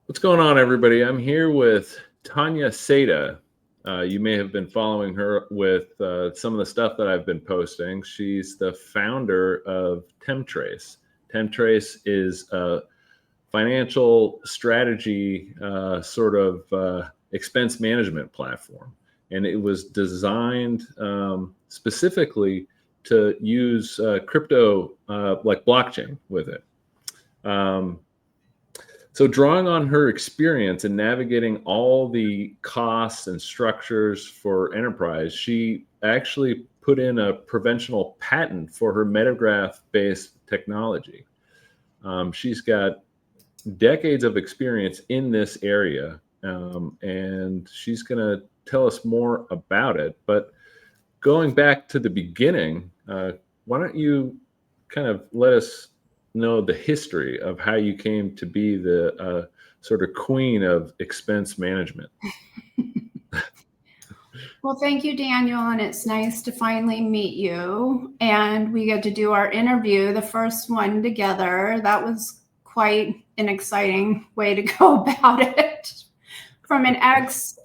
What's going on, everybody? I'm here with Tanya Seda. You may have been following her with some of the stuff that I've been posting. She's the founder of TEMTRACE. TEMTRACE is a financial strategy sort of expense management platform. And it was designed specifically to use crypto like blockchain with it. So drawing on her experience in navigating all the costs and structures for enterprise, she actually put in a provisional patent for her metagraph-based technology. She's got decades of experience in this area, and she's going to tell us more about it. But going back to the beginning, why don't you kind of let us know the history of how you came to be the sort of queen of expense management. Well, thank you, Daniel, and it's nice to finally meet you. And we get to do our interview, the first one together. That was quite an exciting way to go about it from an X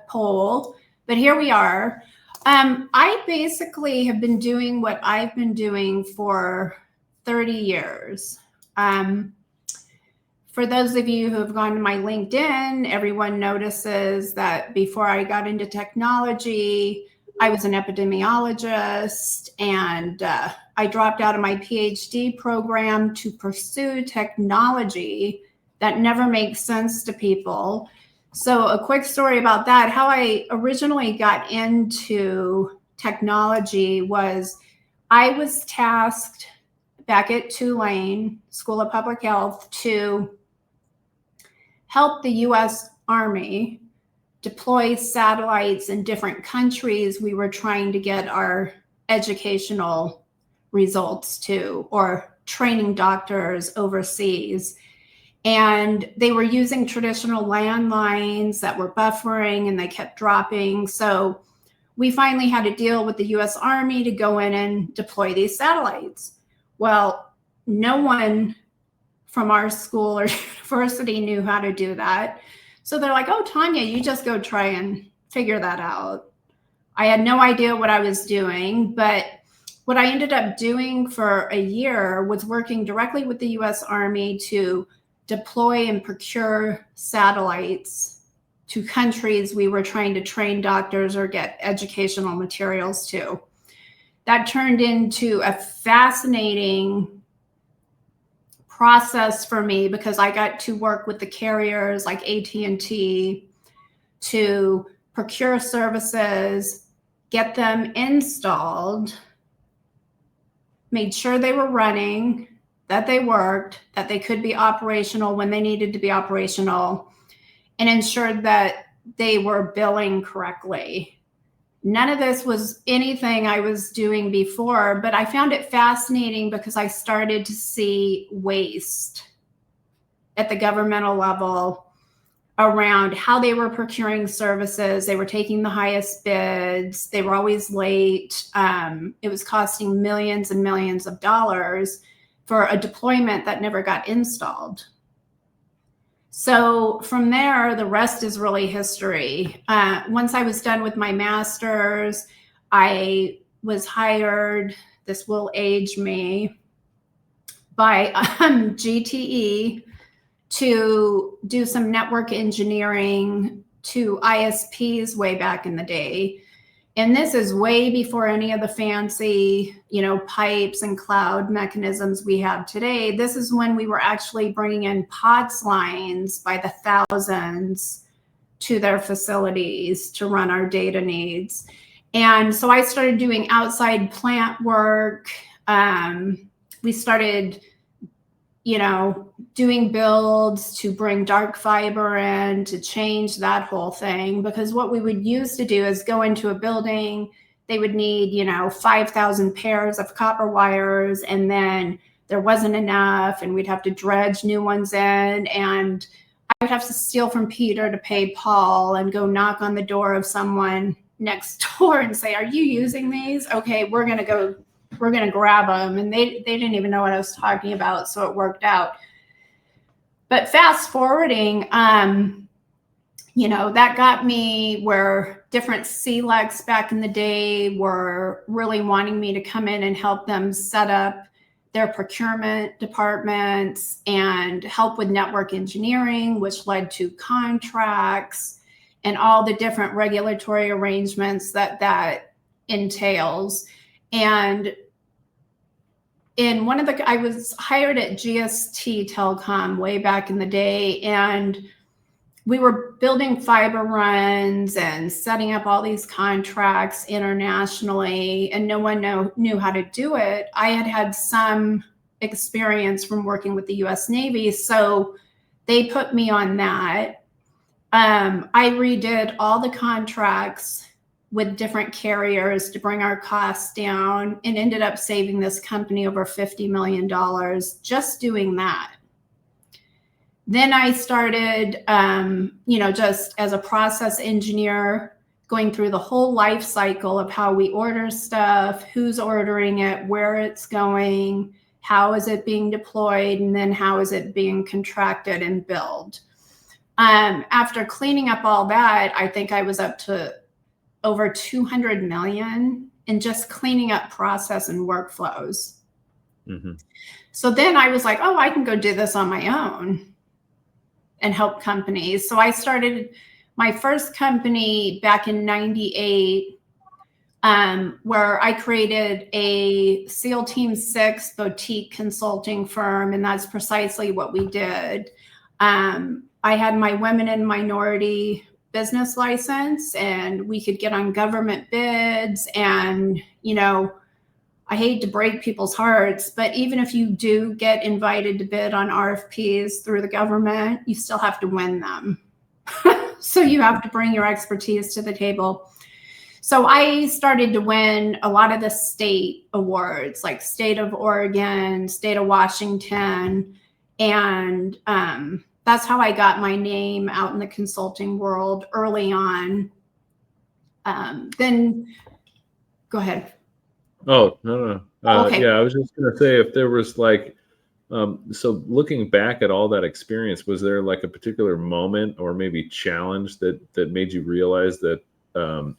poll. But here we are. I basically have been doing what I've been doing for 30 years. For those of you who have gone to my LinkedIn, everyone notices that before I got into technology, I was an epidemiologist, and I dropped out of my PhD program to pursue technology that never makes sense to people. So a quick story about that. How I originally got into technology was I was tasked back at Tulane School of Public Health to help the U.S. Army deploy satellites in different countries we were trying to get our educational results to, or training doctors overseas. And they were using traditional landlines that were buffering and they kept dropping. So we finally had to deal with the U.S. Army to go in and deploy these satellites. Well, no one from our school or university knew how to do that. So they're like, oh, Tanya, you just go try and figure that out. I had no idea what I was doing, but what I ended up doing for a year was working directly with the U.S. Army to deploy and procure satellites to countries we were trying to train doctors or get educational materials to. That turned into a fascinating process for me because I got to work with the carriers like AT&T to procure services, get them installed, made sure they were running, that they worked, that they could be operational when they needed to be operational, and ensured that they were billing correctly. None of this was anything I was doing before, but I found it fascinating because I started to see waste at the governmental level around how they were procuring services. They were taking the highest bids. They were always late. It was costing millions and millions of dollars for a deployment that never got installed. So from there, the rest is really history. Once I was done with my master's, I was hired, this will age me, by GTE to do some network engineering to ISPs way back in the day. And this is way before any of the fancy, pipes and cloud mechanisms we have today. This is when we were actually bringing in POTS lines by the thousands to their facilities to run our data needs. And so I started doing outside plant work. We started, doing builds to bring dark fiber in, to change that whole thing. Because what we would used to do is go into a building, they would need, 5,000 pairs of copper wires, and then there wasn't enough, and we'd have to dredge new ones in, and I would have to steal from Peter to pay Paul and go knock on the door of someone next door and say, are you using these? Okay, we're going to grab them. And they didn't even know what I was talking about, so it worked out. But fast forwarding, that got me where different CLECs back in the day were really wanting me to come in and help them set up their procurement departments and help with network engineering, which led to contracts and all the different regulatory arrangements that entails. And I was hired at GST Telecom way back in the day, and we were building fiber runs and setting up all these contracts internationally, and no one knew how to do it. I had some experience from working with the US Navy, so they put me on that. I redid all the contracts with different carriers to bring our costs down, and ended up saving this company over $50 million just doing that. Then I started, just as a process engineer, going through the whole life cycle of how we order stuff, who's ordering it, where it's going, how is it being deployed, and then how is it being contracted and billed. After cleaning up all that, I think I was up to over 200 million in just cleaning up process and workflows. Mm-hmm. So then I was like, oh, I can go do this on my own and help companies. So I started my first company back in 98, where I created a SEAL Team 6 boutique consulting firm, and that's precisely what we did. I had my women and minority business license, and we could get on government bids. And, I hate to break people's hearts, but even if you do get invited to bid on RFPs through the government, you still have to win them. So you have to bring your expertise to the table. So I started to win a lot of the state awards, like State of Oregon, State of Washington, and that's how I got my name out in the consulting world early on. Then go ahead. Oh, no. Okay. Yeah, I was just going to say, if there was so looking back at all that experience, was there like a particular moment or maybe challenge that made you realize that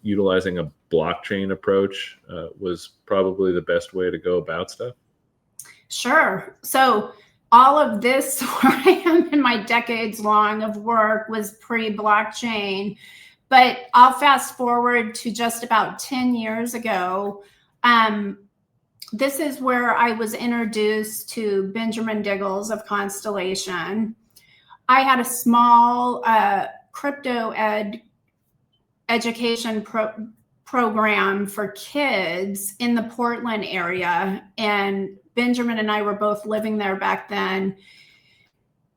utilizing a blockchain approach was probably the best way to go about stuff? Sure. So all of this, where I am in my decades long of work, was pre-blockchain. But I'll fast forward to just about 10 years ago. This is where I was introduced to Benjamin Diggles of Constellation. I had a small crypto education program for kids in the Portland area, and Benjamin and I were both living there back then.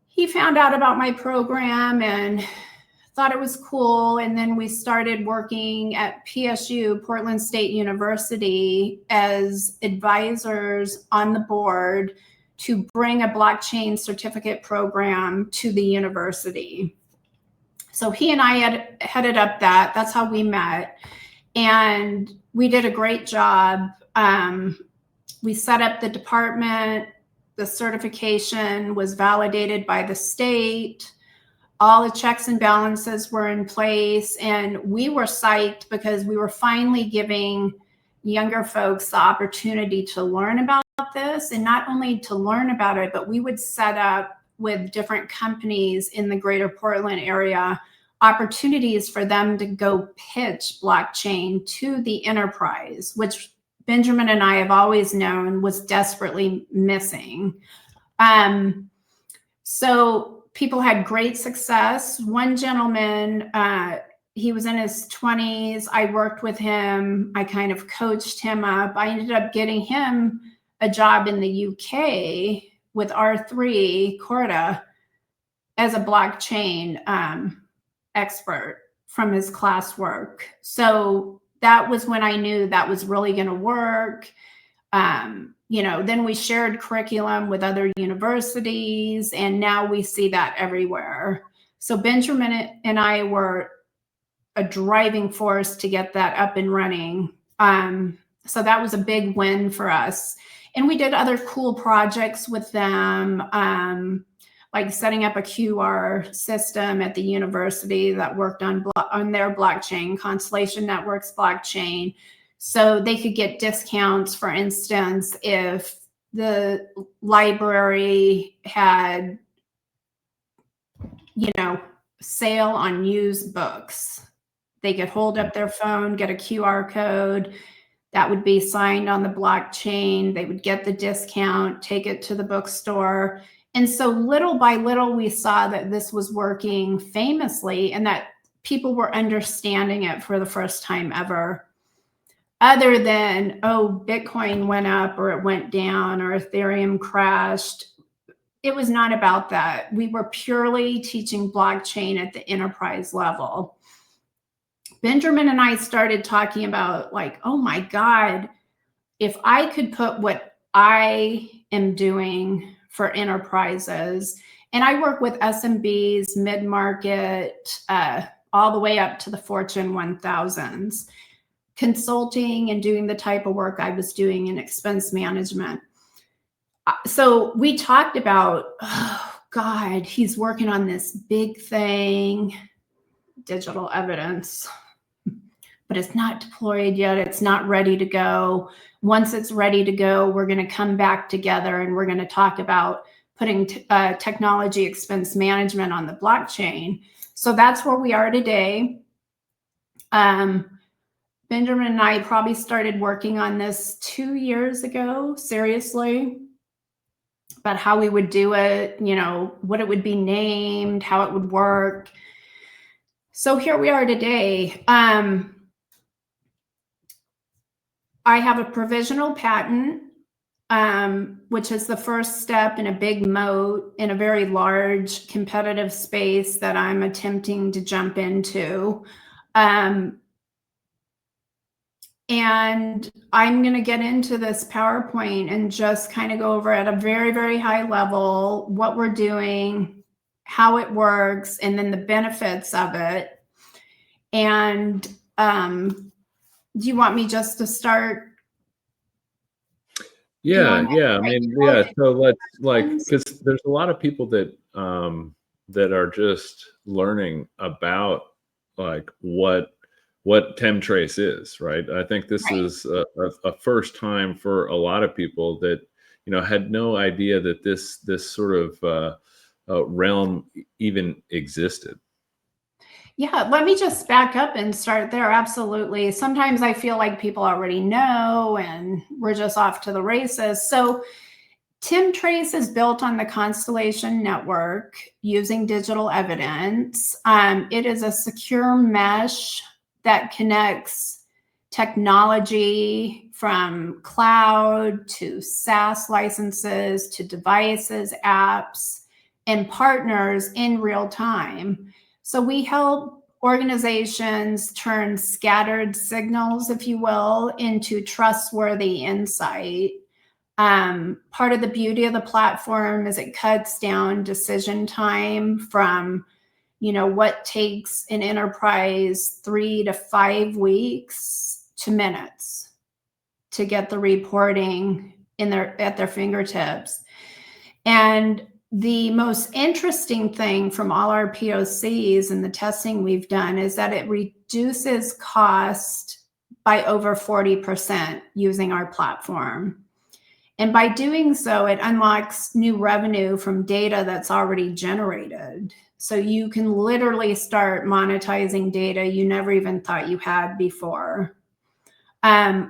He found out about my program and thought it was cool. And then we started working at PSU, Portland State University, as advisors on the board to bring a blockchain certificate program to the university. So he and I had headed up that. That's how we met. And we did a great job. We set up the department. The certification was validated by the state. All the checks and balances were in place, and we were psyched because we were finally giving younger folks the opportunity to learn about this, and not only to learn about it, but we would set up with different companies in the greater Portland area opportunities for them to go pitch blockchain to the enterprise, which Benjamin and I have always known was desperately missing. So people had great success. One gentleman, he was in his 20s. I worked with him. I kind of coached him up. I ended up getting him a job in the UK with R3 Corda as a blockchain expert from his classwork. So that was when I knew that was really going to work. Then we shared curriculum with other universities, and now we see that everywhere. So Benjamin and I were a driving force to get that up and running. So that was a big win for us. And we did other cool projects with them. like setting up a QR system at the university that worked on their blockchain, Constellation Networks blockchain, so they could get discounts. For instance, if the library had, sale on used books, they could hold up their phone, get a QR code that would be signed on the blockchain. They would get the discount, take it to the bookstore. And so little by little, we saw that this was working famously and that people were understanding it for the first time ever. Other than, oh, Bitcoin went up or it went down or Ethereum crashed. It was not about that. We were purely teaching blockchain at the enterprise level. Benjamin and I started talking about, like, oh my God, if I could put what I am doing for enterprises, and I work with SMBs, mid-market, all the way up to the Fortune 1000s, consulting and doing the type of work I was doing in expense management. So we talked about, oh God, he's working on this big thing, digital evidence, but it's not deployed yet. It's not ready to go. Once it's ready to go, we're going to come back together and we're going to talk about putting technology expense management on the blockchain. So that's where we are today. Benjamin and I probably started working on this 2 years ago, seriously, about how we would do it, what it would be named, how it would work. So here we are today. I have a provisional patent, which is the first step in a big moat in a very large competitive space that I'm attempting to jump into. And I'm going to get into this PowerPoint and just kind of go over at a very, very high level what we're doing, how it works, and then the benefits of it. And do you want me just to start? Yeah. I mean, yeah. So let's, because there's a lot of people that that are just learning about what TEMTRACE is, right? I think this is a first time for a lot of people that had no idea that this sort of realm even existed. Yeah, let me just back up and start there. Absolutely. Sometimes I feel like people already know and we're just off to the races. So TEMTRACE is built on the Constellation network using digital evidence. It is a secure mesh that connects technology from cloud to SaaS licenses to devices, apps, and partners in real time. So we help organizations turn scattered signals, if you will, into trustworthy insight. Part of the beauty of the platform is it cuts down decision time from, what takes an enterprise 3 to 5 weeks to minutes to get the reporting at their fingertips. And the most interesting thing from all our POCs and the testing we've done is that it reduces cost by over 40% using our platform. And by doing so, it unlocks new revenue from data that's already generated. So you can literally start monetizing data you never even thought you had before.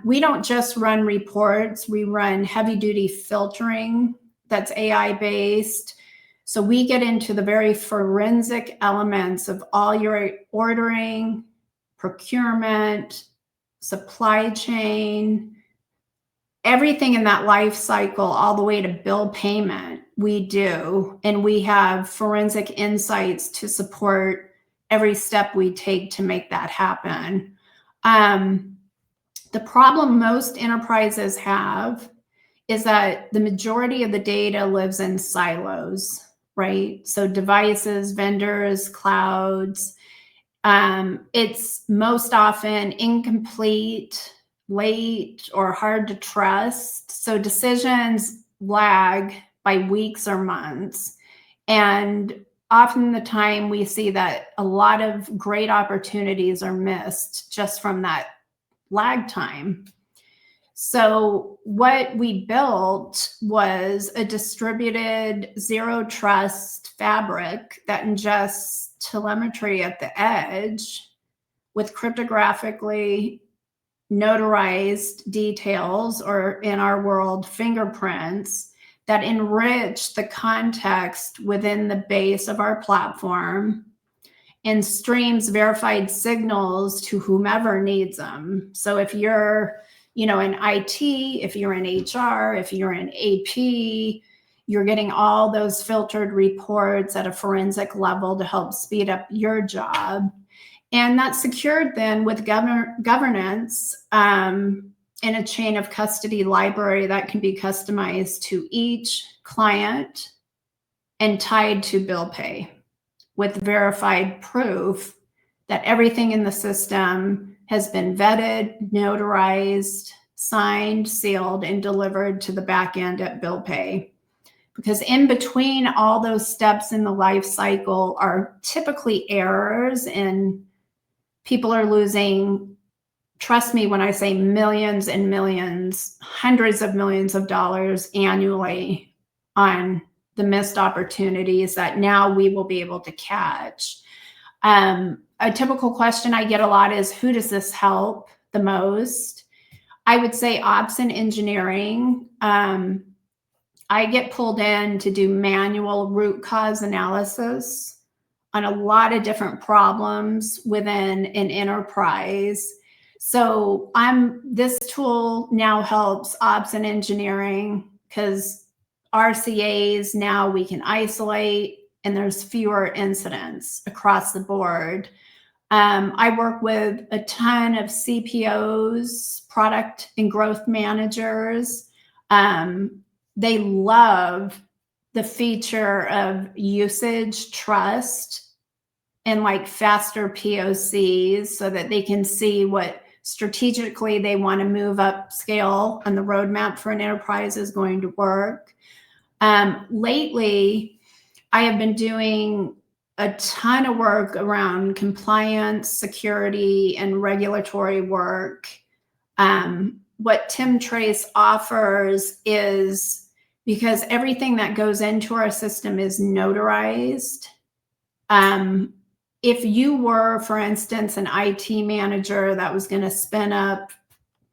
We don't just run reports, we run heavy-duty filtering that's AI-based. So we get into the very forensic elements of all your ordering, procurement, supply chain, everything in that life cycle, all the way to bill payment, we do. And we have forensic insights to support every step we take to make that happen. The problem most enterprises have is that the majority of the data lives in silos, right? So devices, vendors, clouds. It's most often incomplete, late, or hard to trust. So decisions lag by weeks or months. And often the time we see that a lot of great opportunities are missed just from that lag time. So what we built was a distributed zero trust fabric that ingests telemetry at the edge with cryptographically notarized details, or in our world, fingerprints, that enrich the context within the base of our platform and streams verified signals to whomever needs them. So if you're, in IT, if you're in HR, if you're in AP, you're getting all those filtered reports at a forensic level to help speed up your job. And that's secured then with governance in a chain of custody library that can be customized to each client and tied to bill pay, with verified proof that everything in the system has been vetted, notarized, signed, sealed, and delivered to the back end at bill pay. Because in between all those steps in the life cycle are typically errors, and people are losing, trust me when I say millions and millions, hundreds of millions of dollars annually on the missed opportunities that now we will be able to catch. A typical question I get a lot is, who does this help the most? I would say ops and engineering. I get pulled in to do manual root cause analysis on a lot of different problems within an enterprise. So this tool now helps ops and engineering, because RCAs now we can isolate and there's fewer incidents across the board. I work with a ton of CPOs, product and growth managers. They love the feature of usage trust and like faster POCs, so that they can see what strategically they want to move up scale on the roadmap for an enterprise is going to work. Lately, I have been doing a ton of work around compliance, security, and regulatory work. What TEMTRACE offers is, because everything that goes into our system is notarized. If you were, for instance, an IT manager that was going to spin up,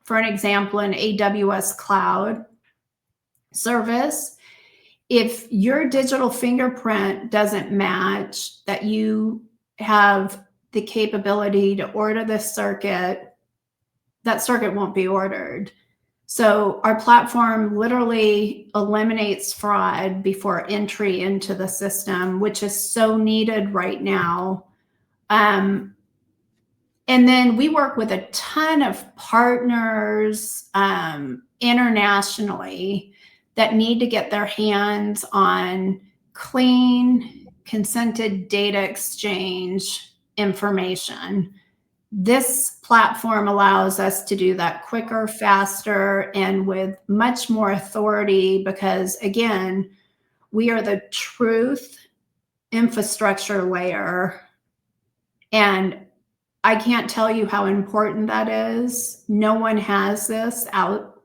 for an example, an AWS cloud service, if your digital fingerprint doesn't match, that you have the capability to order this circuit, that circuit won't be ordered. So our platform literally eliminates fraud before entry into the system, which is so needed right now. And then we work with a ton of partners internationally that need to get their hands on clean, consented data exchange information. This platform allows us to do that quicker, faster, and with much more authority, because again, we are the truth infrastructure layer. And I can't tell you how important that is. No one has this out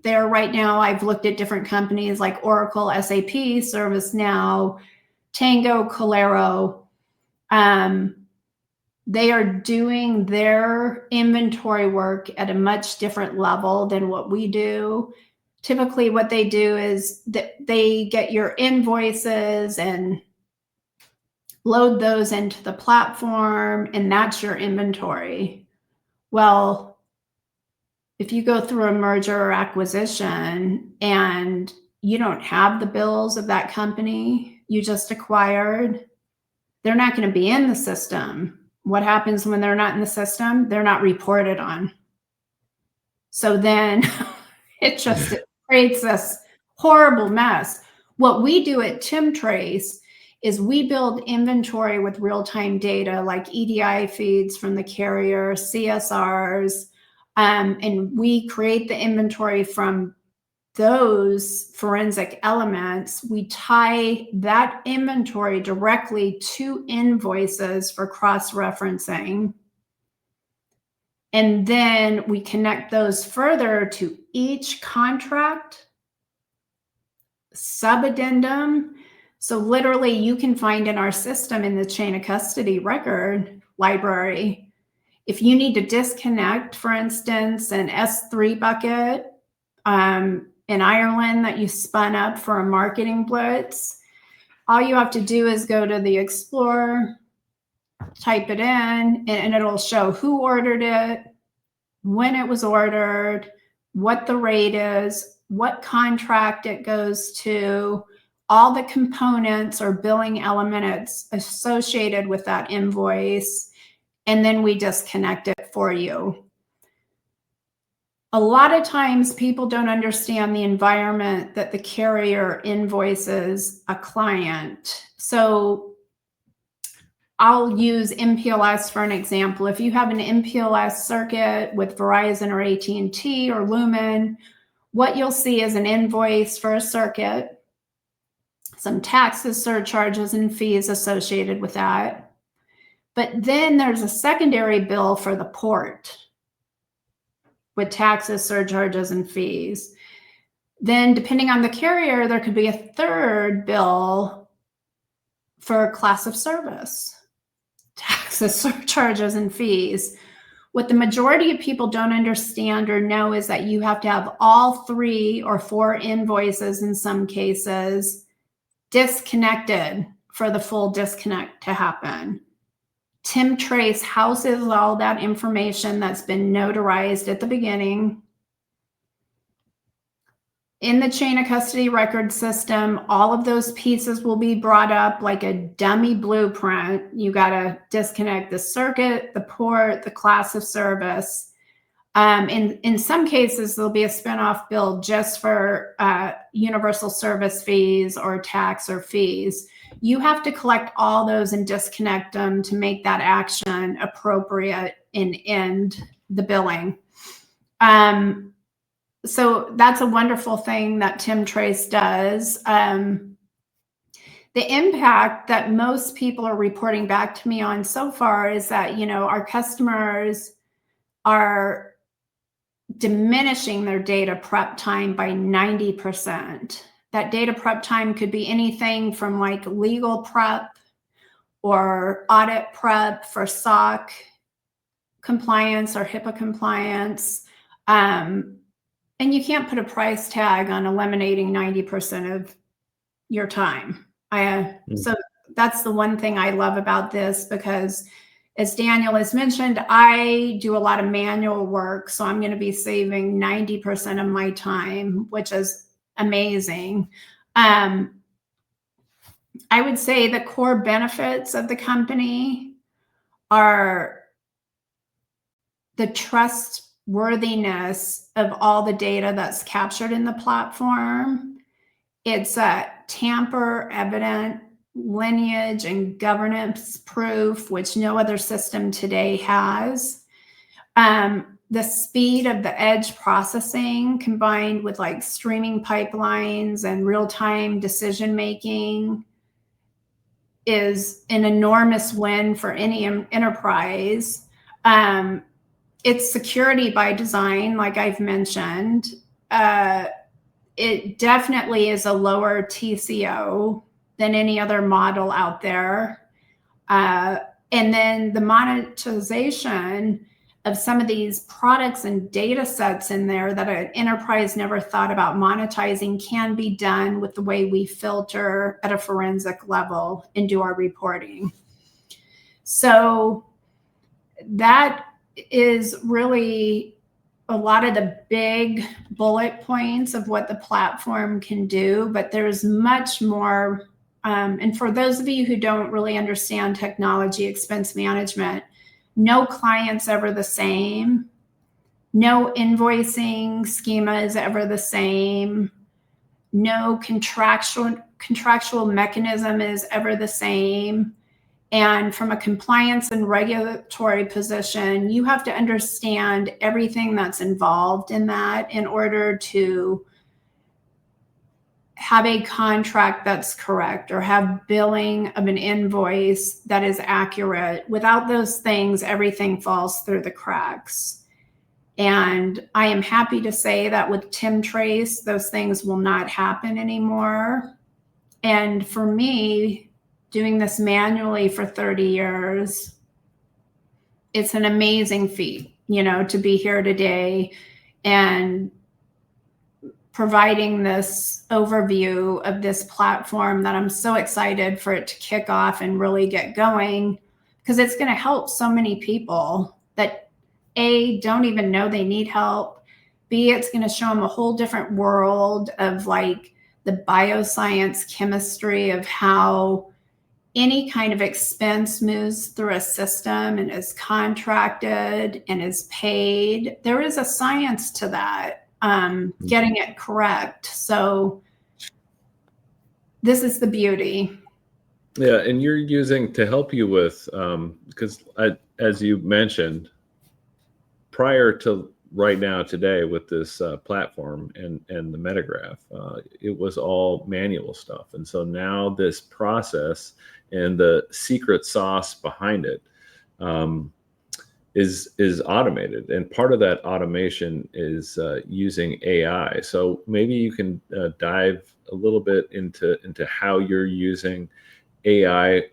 there right now. I've looked at different companies like Oracle, SAP, ServiceNow, Tango, Colero. They are doing their inventory work at a much different level than what we do. Typically, what they do is that they get your invoices and load those into the platform, and that's your inventory. Well, if you go through a merger or acquisition and you don't have the bills of that company you just acquired, they're not going to be in the system. What happens when they're not in the system? They're not reported on. So then it creates this horrible mess. What we do at TEMTRACE is we build inventory with real-time data like EDI feeds from the carrier, CSRs, and we create the inventory from those forensic elements, we tie that inventory directly to invoices for cross-referencing. And then we connect those further to each contract, sub-addendum. So literally you can find in our system in the chain of custody record library, if you need to disconnect, for instance, an S3 bucket in Ireland that you spun up for a marketing blitz, all you have to do is go to the Explorer, type it in, and it'll show who ordered it, when it was ordered, what the rate is, what contract it goes to, all the components or billing elements associated with that invoice, and then we disconnect it for you. A lot of times people don't understand the environment that the carrier invoices a client. So I'll use MPLS for an example. If you have an MPLS circuit with Verizon or AT&T or Lumen, what you'll see is an invoice for a circuit, some taxes, surcharges, and fees associated with that. But then there's a secondary bill for the port with taxes, surcharges, and fees. Then depending on the carrier, there could be a third bill for class of service, taxes, surcharges, and fees. What the majority of people don't understand or know is that you have to have all 3 or 4 invoices in some cases disconnected for the full disconnect to happen. TEMTRACE houses all that information that's been notarized at the beginning. In the chain of custody record system, all of those pieces will be brought up like a dummy blueprint. You got to disconnect the circuit, the port, the class of service. In some cases, there'll be a spinoff bill just for universal service fees or tax or fees. You have to collect all those and disconnect them to make that action appropriate and end the billing. So that's a wonderful thing that TEMTRACE does. The impact that most people are reporting back to me on so far is that, our customers are diminishing their data prep time by 90%. That data prep time could be anything from like legal prep or audit prep for SOC compliance or HIPAA compliance. And you can't put a price tag on eliminating 90% of your time. So that's the one thing I love about this, because as Daniel has mentioned, I do a lot of manual work. So I'm going to be saving 90% of my time, which is amazing. I would say the core benefits of the company are the trustworthiness of all the data that's captured in the platform. It's a tamper evident lineage and governance proof, which no other system today has. The speed of the edge processing combined with like streaming pipelines and real-time decision-making is an enormous win for any enterprise. It's security by design, like I've mentioned. It definitely is a lower TCO than any other model out there. And then the monetization of some of these products and data sets in there that an enterprise never thought about monetizing can be done with the way we filter at a forensic level and do our reporting. So that is really a lot of the big bullet points of what the platform can do, but there's much more. And for those of you who don't really understand technology expense management, no client's ever the same. No invoicing schema is ever the same. No contractual mechanism is ever the same. And from a compliance and regulatory position, you have to understand everything that's involved in that in order to have a contract that's correct or have billing of an invoice that is accurate. Without those things, everything falls through the cracks. And I am happy to say that with TEMTRACE, those things will not happen anymore. And for me, doing this manually for 30 years, it's an amazing feat, to be here today and providing this overview of this platform that I'm so excited for it to kick off and really get going, because it's going to help so many people that A, don't even know they need help. B, it's going to show them a whole different world of like the bioscience chemistry of how any kind of expense moves through a system and is contracted and is paid. There is a science to that, getting it correct. So this is the beauty. Yeah, and you're using to help you with, because as you mentioned, prior to right now today with this platform and the metagraph, it was all manual stuff. And so now this process and the secret sauce behind it is automated. And part of that automation is using AI. So maybe you can dive a little bit into how you're using AI,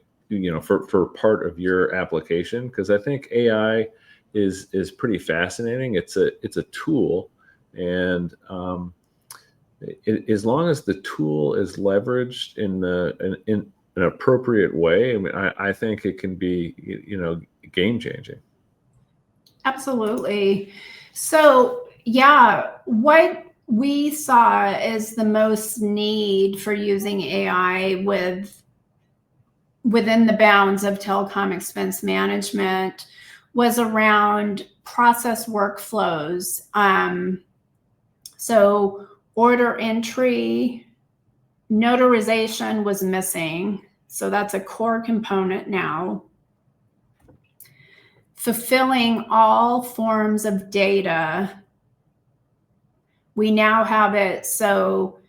for part of your application, because I think AI is pretty fascinating. It's a tool, and as long as the tool is leveraged in an appropriate way, I mean, I think it can be game changing. Absolutely. So yeah, what we saw is the most need for using AI within the bounds of telecom expense management was around process workflows. So order entry, notarization was missing. So that's a core component now. Fulfilling all forms of data. We now have it so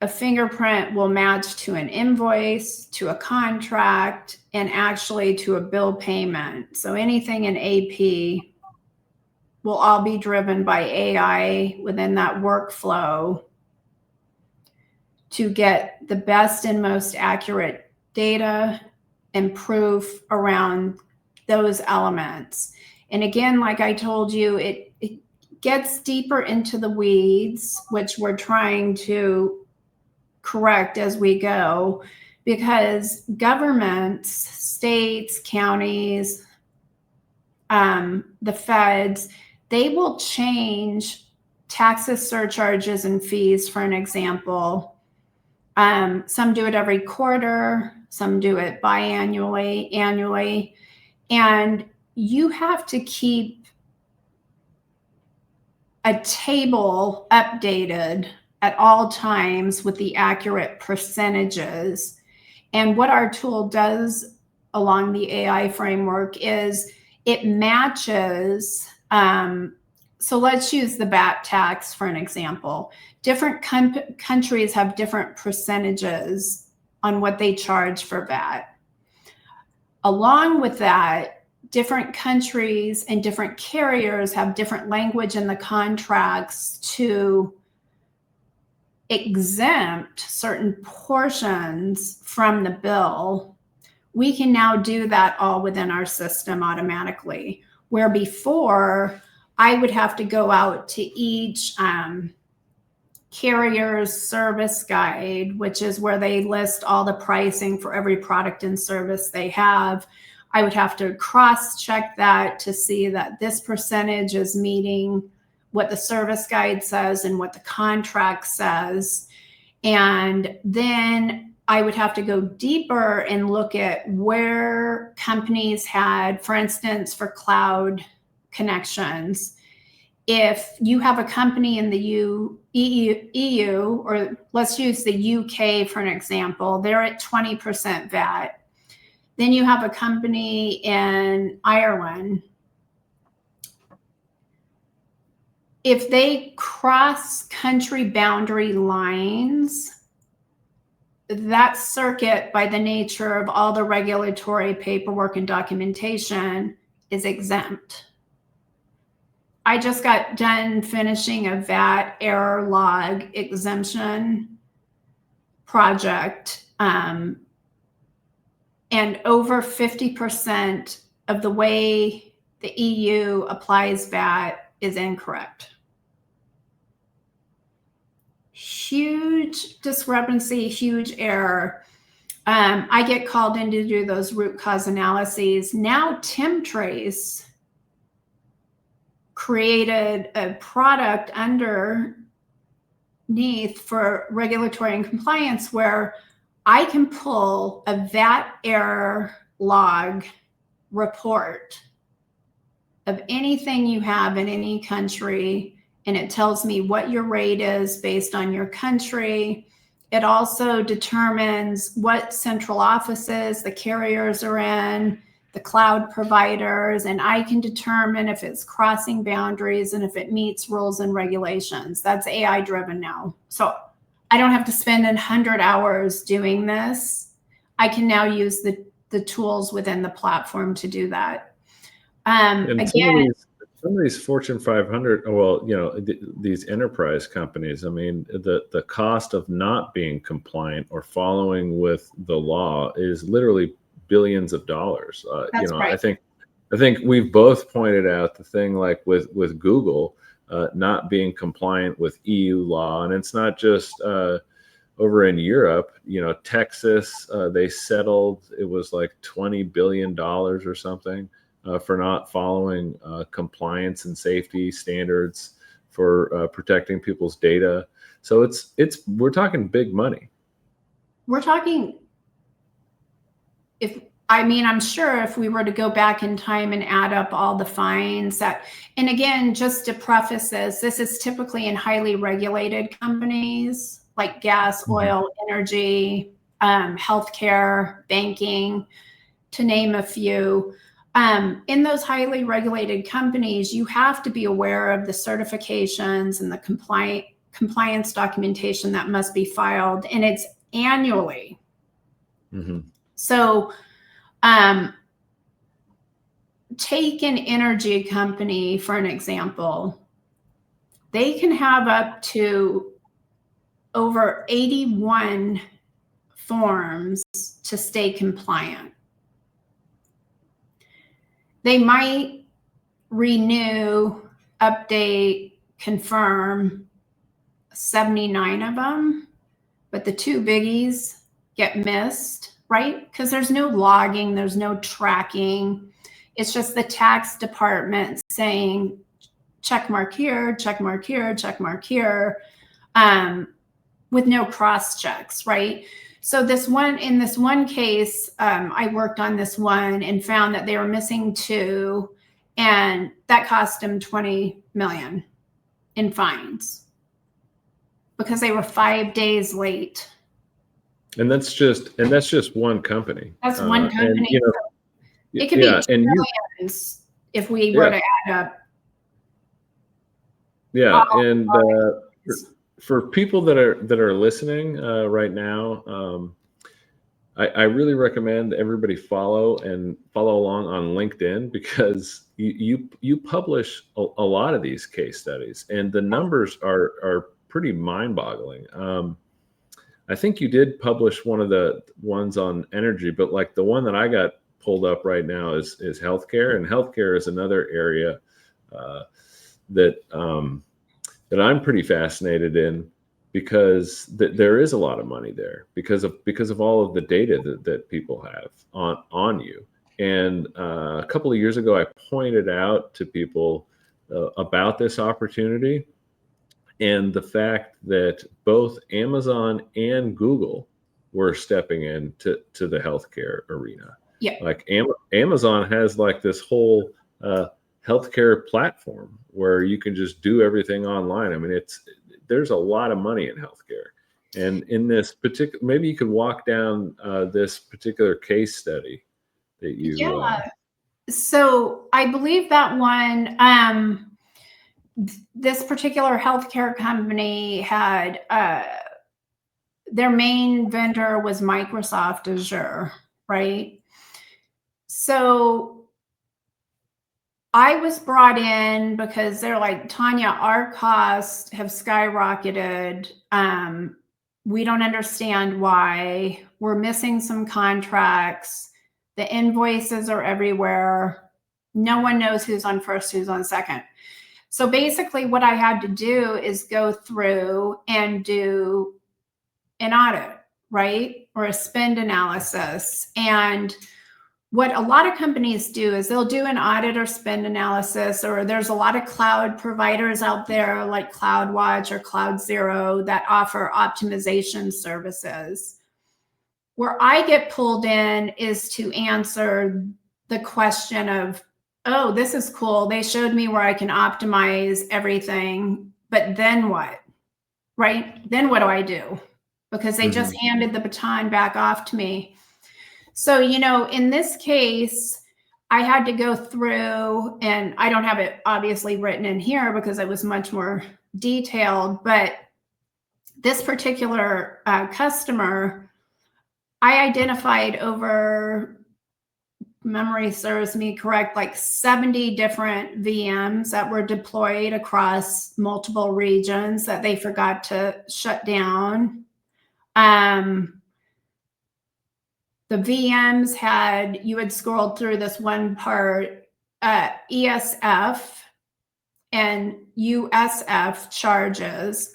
a fingerprint will match to an invoice, to a contract, and actually to a bill payment. So anything in AP will all be driven by AI within that workflow to get the best and most accurate data and proof around those elements. And again, like I told you, it gets deeper into the weeds, which we're trying to correct as we go, because governments, states, counties, the feds, they will change taxes, surcharges, and fees, for an example. Some do it every quarter, some do it biannually, annually, and you have to keep a table updated at all times with the accurate percentages. And what our tool does along the AI framework is it matches. So let's use the VAT tax for an example. Different countries have different percentages on what they charge for VAT. Along with that, different countries and different carriers have different language in the contracts to exempt certain portions from the bill. We can now do that all within our system automatically, where before I would have to go out to each carrier's service guide, which is where they list all the pricing for every product and service they have. I would have to cross-check that to see that this percentage is meeting what the service guide says and what the contract says. And then I would have to go deeper and look at where companies had, for instance, for cloud connections. If you have a company in the EU, or let's use the UK for an example, they're at 20% VAT. Then you have a company in Ireland. if they cross country boundary lines, that circuit, by the nature of all the regulatory paperwork and documentation, is exempt. I just got done finishing a VAT error log exemption project, and over 50% of the way the EU applies VAT is incorrect. Huge discrepancy, huge error. I get called in to do those root cause analyses. Now TEMTRACE created a product underneath for regulatory and compliance where I can pull a VAT error log report of anything you have in any country, and it tells me what your rate is based on your country. It also determines what central offices the carriers are in, the cloud providers, and I can determine if it's crossing boundaries and if it meets rules and regulations. That's AI driven now. So I don't have to spend 100 hours doing this. I can now use the tools within the platform to do that. And again, some of these Fortune 500, well, you know, these enterprise companies, I mean, the cost of not being compliant or following with the law is literally billions of dollars. You know, right. I think we've both pointed out the thing like with Google not being compliant with EU law, and it's not just over in Europe. You know, Texas, they settled, it was like $20 billion or something. For not following compliance and safety standards for protecting people's data. So we're talking big money. We're talking, I'm sure if we were to go back in time and add up all the fines and again, just to preface this is typically in highly regulated companies like gas, oil, energy, healthcare, banking, to name a few. In those highly regulated companies, you have to be aware of the certifications and the compliance documentation that must be filed, and it's annually. So take an energy company, for an example. They can have up to over 81 forms to stay compliant. They might renew, update, confirm 79 of them, but the two biggies get missed, right? Because there's no logging, there's no tracking. It's just the tax department saying, check mark here, check mark here, check mark here, with no cross checks, right? So in this one case, I worked on this one and found that they were missing 2, and that cost them $20 million in fines because they were 5 days late. And that's just one company. That's one company. And, you know, it could be millions if we were to add up. Yeah, and for people that are listening right now, I really recommend everybody follow along on LinkedIn, because you publish a lot of these case studies, and the numbers are pretty mind-boggling. I think you did publish one of the ones on energy, but like the one that I got pulled up right now is healthcare, and healthcare is another area that I'm pretty fascinated in, because there is a lot of money there because of all of the data that people have on you. And a couple of years ago, I pointed out to people about this opportunity and the fact that both Amazon and Google were stepping into the healthcare arena. Yeah, like Amazon has like this whole healthcare platform where you can just do everything online. I mean, there's a lot of money in healthcare. And in this particular, maybe you could walk down this particular case study that you. So I believe that one, this particular healthcare company had their main vendor was Microsoft Azure, right? So I was brought in because they're like, Tanya, our costs have skyrocketed. We don't understand why. We're missing some contracts. The invoices are everywhere. No one knows who's on first, who's on second. So basically what I had to do is go through and do an audit, right? Or a spend analysis. And what a lot of companies do is they'll do an audit or spend analysis, or there's a lot of cloud providers out there like CloudWatch or CloudZero that offer optimization services. Where I get pulled in is to answer the question of, oh, this is cool. They showed me where I can optimize everything, but then what, right? Then what do I do? Because they just handed the baton back off to me. So, you know, in this case, I had to go through, and I don't have it obviously written in here because it was much more detailed, but this particular customer, I identified over, memory serves me correct, like 70 different VMs that were deployed across multiple regions that they forgot to shut down. The VMs had, you had scrolled through this one part, ESF and USF charges.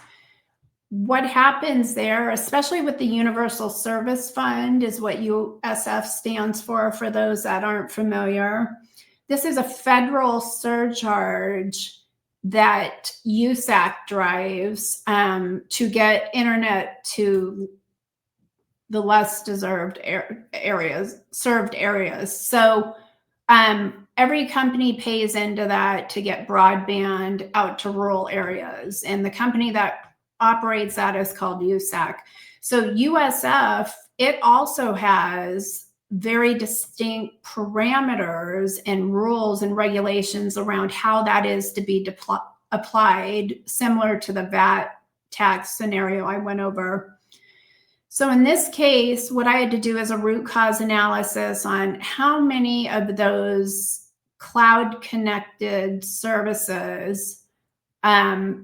What happens there, especially with the Universal Service Fund, is what USF stands for those that aren't familiar. This is a federal surcharge that USAC drives to get internet to the less deserved served areas. So every company pays into that to get broadband out to rural areas. And the company that operates that is called USAC. So USF, it also has very distinct parameters and rules and regulations around how that is to be applied, similar to the VAT tax scenario I went over. So in this case, what I had to do is a root cause analysis on how many of those cloud connected services had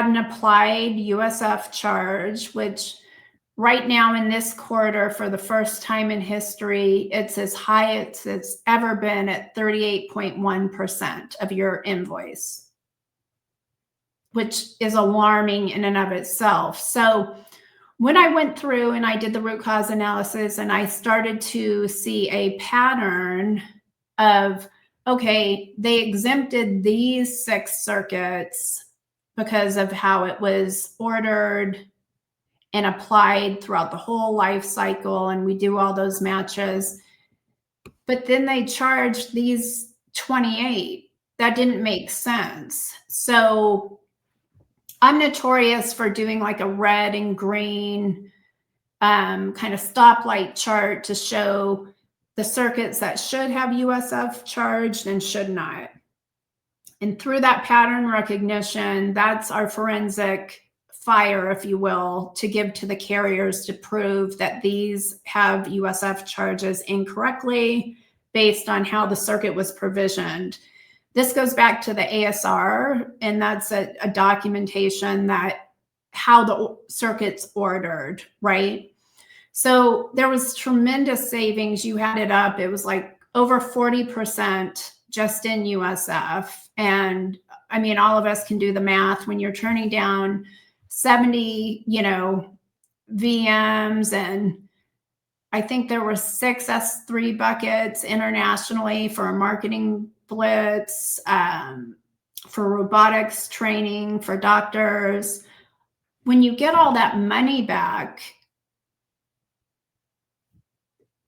an applied USF charge, which right now in this quarter, for the first time in history, it's as high as it's ever been at 38.1% of your invoice, which is alarming in and of itself. So when I went through and I did the root cause analysis and I started to see a pattern of, okay, they exempted these 6 circuits because of how it was ordered and applied throughout the whole life cycle, and we do all those matches. But then they charged these 28. That didn't make sense. So I'm notorious for doing like a red and green kind of stoplight chart to show the circuits that should have USF charged and should not. And through that pattern recognition, that's our forensic fire, if you will, to give to the carriers to prove that these have USF charges incorrectly based on how the circuit was provisioned. This goes back to the ASR, and that's a documentation that how the circuit's ordered, right? So there was tremendous savings. You had it up. It was like over 40% just in USF. And I mean, all of us can do the math. When you're turning down 70, VMs, and I think there were 6 S3 buckets internationally for a marketing blitz, for robotics training, for doctors. When you get all that money back,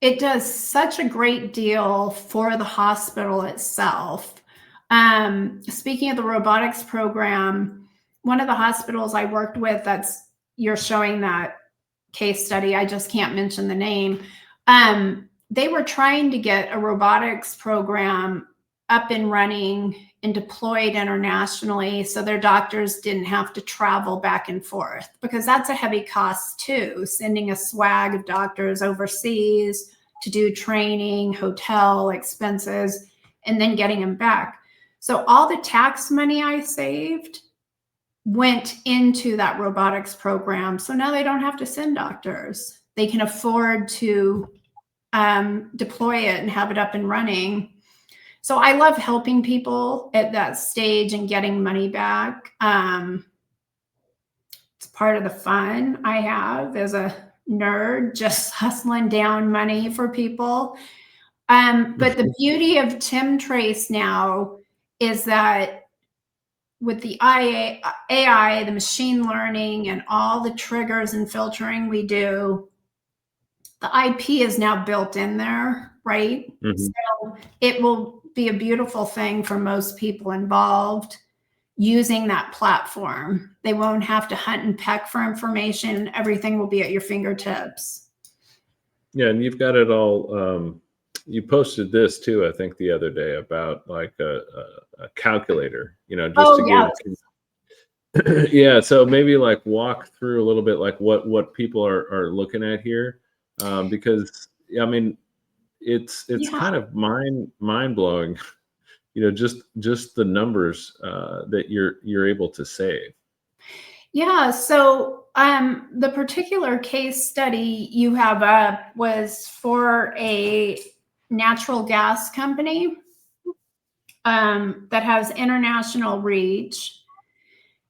it does such a great deal for the hospital itself. Speaking of the robotics program, one of the hospitals I worked with, you're showing that case study, I just can't mention the name. They were trying to get a robotics program up and running and deployed internationally, so their doctors didn't have to travel back and forth, because that's a heavy cost too, sending a swag of doctors overseas to do training, hotel expenses, and then getting them back. So all the tax money I saved went into that robotics program. So now they don't have to send doctors. They can afford to deploy it and have it up and running. So I love helping people at that stage and getting money back. It's part of the fun I have as a nerd, just hustling down money for people. But the beauty of TEMTRACE now is that with the AI, the machine learning, and all the triggers and filtering we do, the IP is now built in there, right? So it will be a beautiful thing for most people involved using that platform. They won't have to hunt and peck for information. Everything will be at your fingertips. Yeah, and you've got it all. You posted this too, I think, the other day about like a calculator, just to give. Yeah, so maybe like walk through a little bit like what people are looking at here, because I mean, it's kind of mind blowing, just the numbers that you're able to save. Yeah, so the particular case study you have up was for a natural gas company that has international reach.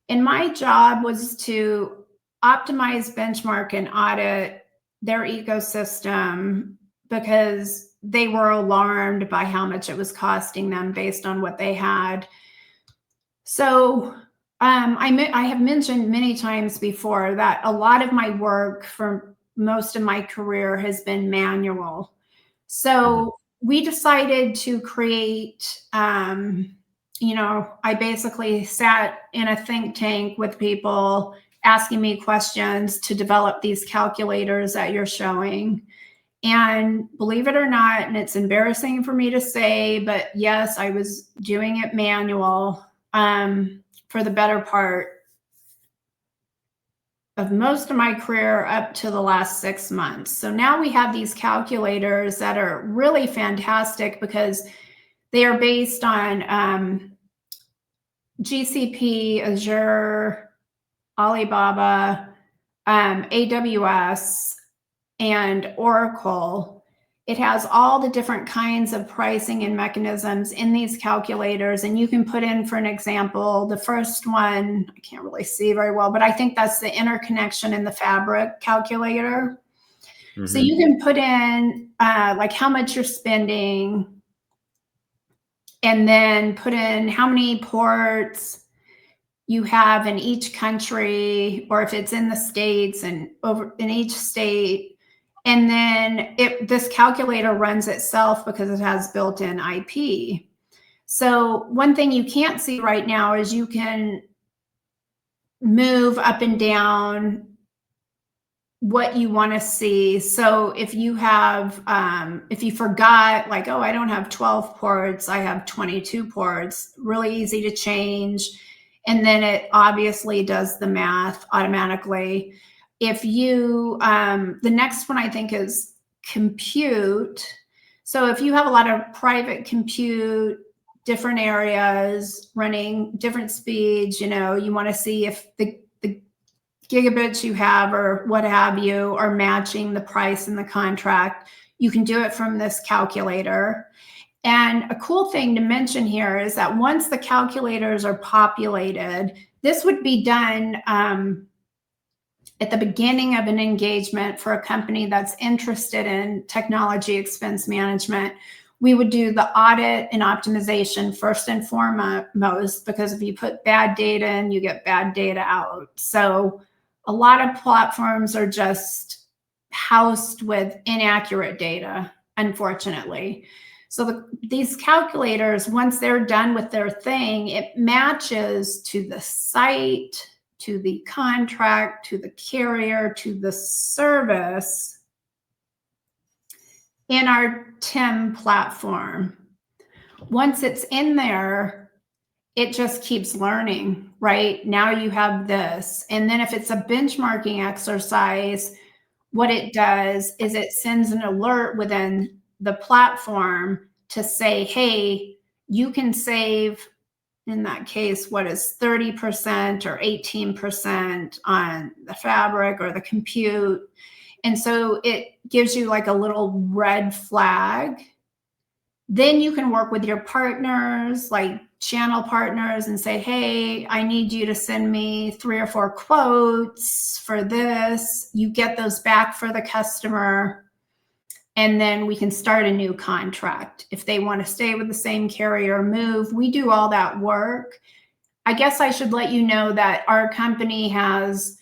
And my job was to optimize, benchmark, and audit their ecosystem because they were alarmed by how much it was costing them based on what they had. So I have mentioned many times before that a lot of my work for most of my career has been manual. So we decided to create, I basically sat in a think tank with people asking me questions to develop these calculators that you're showing. And believe it or not, and it's embarrassing for me to say, but yes, I was doing it manual for the better part of most of my career up to the last 6 months. So now we have these calculators that are really fantastic because they are based on GCP, Azure, Alibaba, AWS, and Oracle. It has all the different kinds of pricing and mechanisms in these calculators. And you can put in, for an example, the first one, I can't really see very well, but I think that's the interconnection in the fabric calculator. So you can put in like how much you're spending, and then put in how many ports you have in each country, or if it's in the States and over in each state. And then this calculator runs itself because it has built-in IP. So one thing you can't see right now is you can move up and down what you want to see. So if you have, if you forgot, like, oh, I don't have 12 ports, I have 22 ports, really easy to change. And then it obviously does the math automatically. If you, the next one I think is compute. So if you have a lot of private compute, different areas running different speeds, you want to see if the gigabits you have or what have you are matching the price in the contract. You can do it from this calculator. And a cool thing to mention here is that once the calculators are populated, this would be done at the beginning of an engagement for a company that's interested in technology expense management. We would do the audit and optimization first and foremost, because if you put bad data in, you get bad data out. So a lot of platforms are just housed with inaccurate data, unfortunately. So these calculators, once they're done with their thing, it matches to the site, to the contract, to the carrier, to the service in our TEM platform. once it's in there, it just keeps learning, right? Now you have this. And then if it's a benchmarking exercise, what it does is it sends an alert within the platform to say, hey, you can save, in that case, what is 30% or 18% on the fabric or the compute. And so it gives you like a little red flag. Then you can work with your partners, like channel partners, and say, hey, I need you to send me 3 or 4 quotes for this. You get those back for the customer, and then we can start a new contract. If they want to stay with the same carrier or move, we do all that work. I guess I should let you know that our company has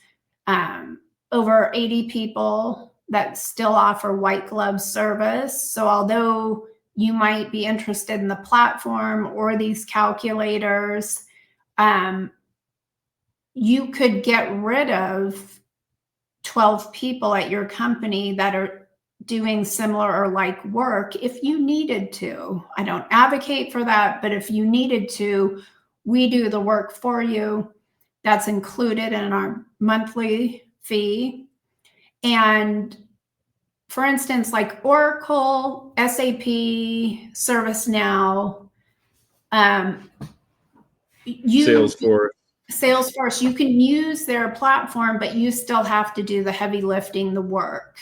over 80 people that still offer white glove service. So although you might be interested in the platform or these calculators, you could get rid of 12 people at your company that are doing similar or like work if you needed to. I don't advocate for that, but if you needed to, we do the work for you. That's included in our monthly fee. And for instance, like Oracle, SAP, ServiceNow, Salesforce, you can use their platform, but you still have to do the heavy lifting, the work.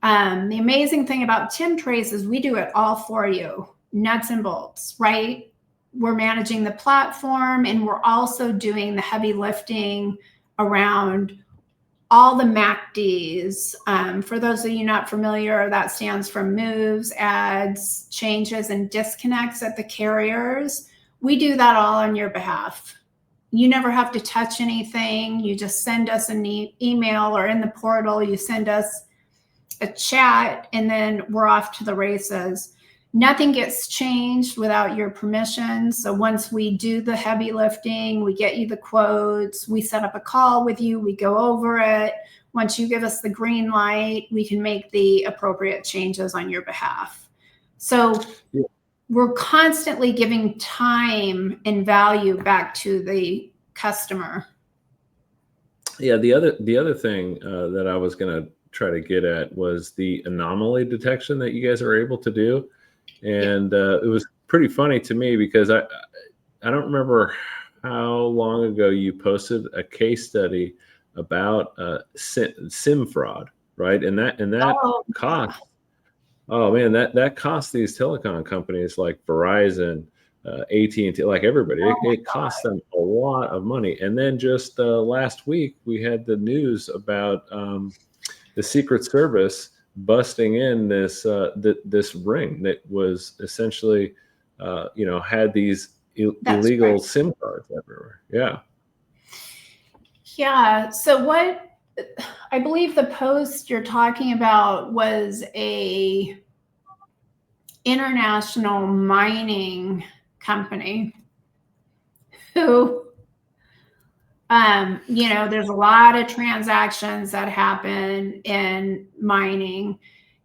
The amazing thing about TEMTRACE is we do it all for you, nuts and bolts, right? We're managing the platform, and we're also doing the heavy lifting around all the MACDs. For those of you not familiar, that stands for moves, adds, changes, and disconnects at the carriers. We do that all on your behalf. You never have to touch anything. You just send us an email, or in the portal, you send us a chat, and then we're off to the races. Nothing gets changed without your permission. So once we do the heavy lifting, we get you the quotes, we set up a call with you, we go over it. Once you give us the green light, we can make the appropriate changes on your behalf. So we're constantly giving time and value back to the customer. Yeah, the other thing that I was going to try to get at was the anomaly detection that you guys are able to do. And it was pretty funny to me because I don't remember how long ago you posted a case study about SIM fraud, right? And that cost, oh man, that cost these telecom companies like Verizon, AT&T, like everybody, it cost them a lot of money. And then just last week we had the news about the Secret Service busting in this this ring that was essentially, had these illegal SIM cards everywhere. Yeah. Yeah. So what I believe the post you're talking about was a international mining company who, there's a lot of transactions that happen in mining,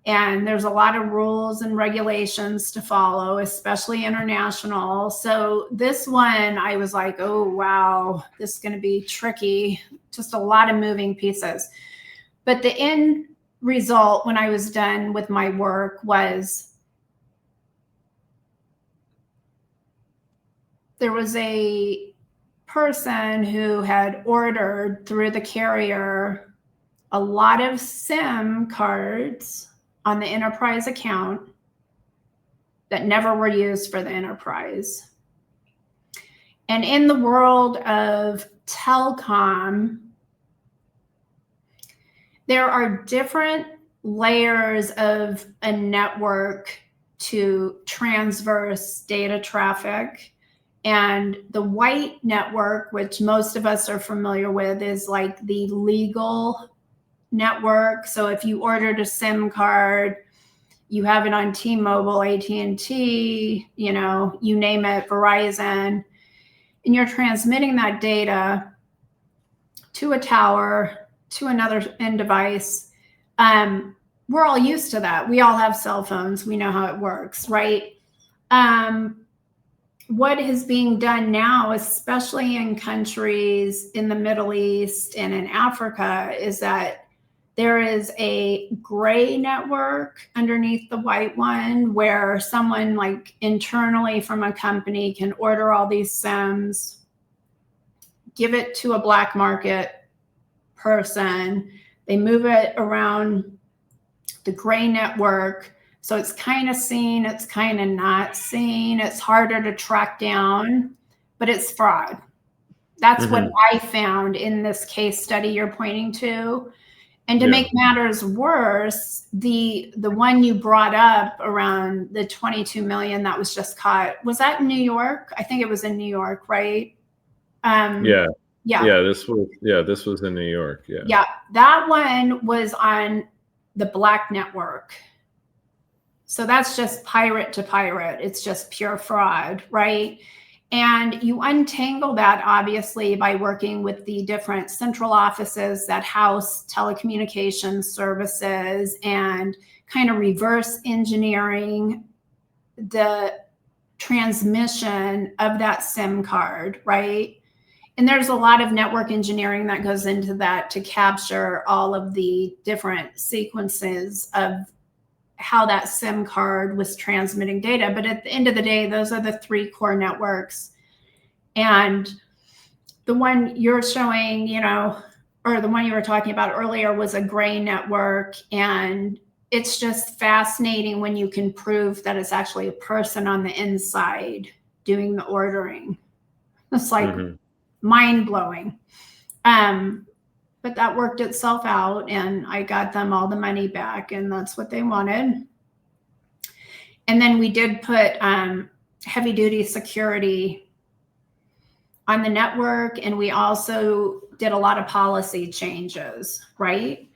and there's a lot of rules and regulations to follow, especially international. So this one, I was like, oh, wow, this is going to be tricky. Just a lot of moving pieces. But the end result when I was done with my work was there was a person who had ordered through the carrier a lot of SIM cards on the enterprise account that never were used for the enterprise. And in the world of telecom, there are different layers of a network to transverse data traffic. And the white network, which most of us are familiar with, is like the legal network. So if you ordered a SIM card, you have it on T-Mobile, AT&T, you name it, Verizon, and you're transmitting that data to a tower, to another end device. We're all used to that. We all have cell phones. We know how it works, right? What is being done now, especially in countries in the Middle East and in Africa, is that there is a gray network underneath the white one where someone like internally from a company can order all these SIMs, give it to a black market person. They move it around the gray network. So it's kind of seen, it's kind of not seen. It's harder to track down, but it's fraud. That's what I found in this case study you're pointing to. And to make matters worse, the one you brought up around the 22 million that was just caught, was that in New York? I think it was in New York, right? Yeah. This was in New York. Yeah, that one was on the black network. So that's just pirate to pirate. It's just pure fraud, right? And you untangle that obviously by working with the different central offices that house telecommunications services and kind of reverse engineering the transmission of that SIM card, right? And there's a lot of network engineering that goes into that to capture all of the different sequences of how that SIM card was transmitting data. But at the end of the day, those are the three core networks. And the one you're showing, or the one you were talking about earlier was a gray network. And it's just fascinating when you can prove that it's actually a person on the inside doing the ordering. It's like mind-blowing. But that worked itself out and I got them all the money back and that's what they wanted. And then we did put heavy duty security on the network. And we also did a lot of policy changes, right?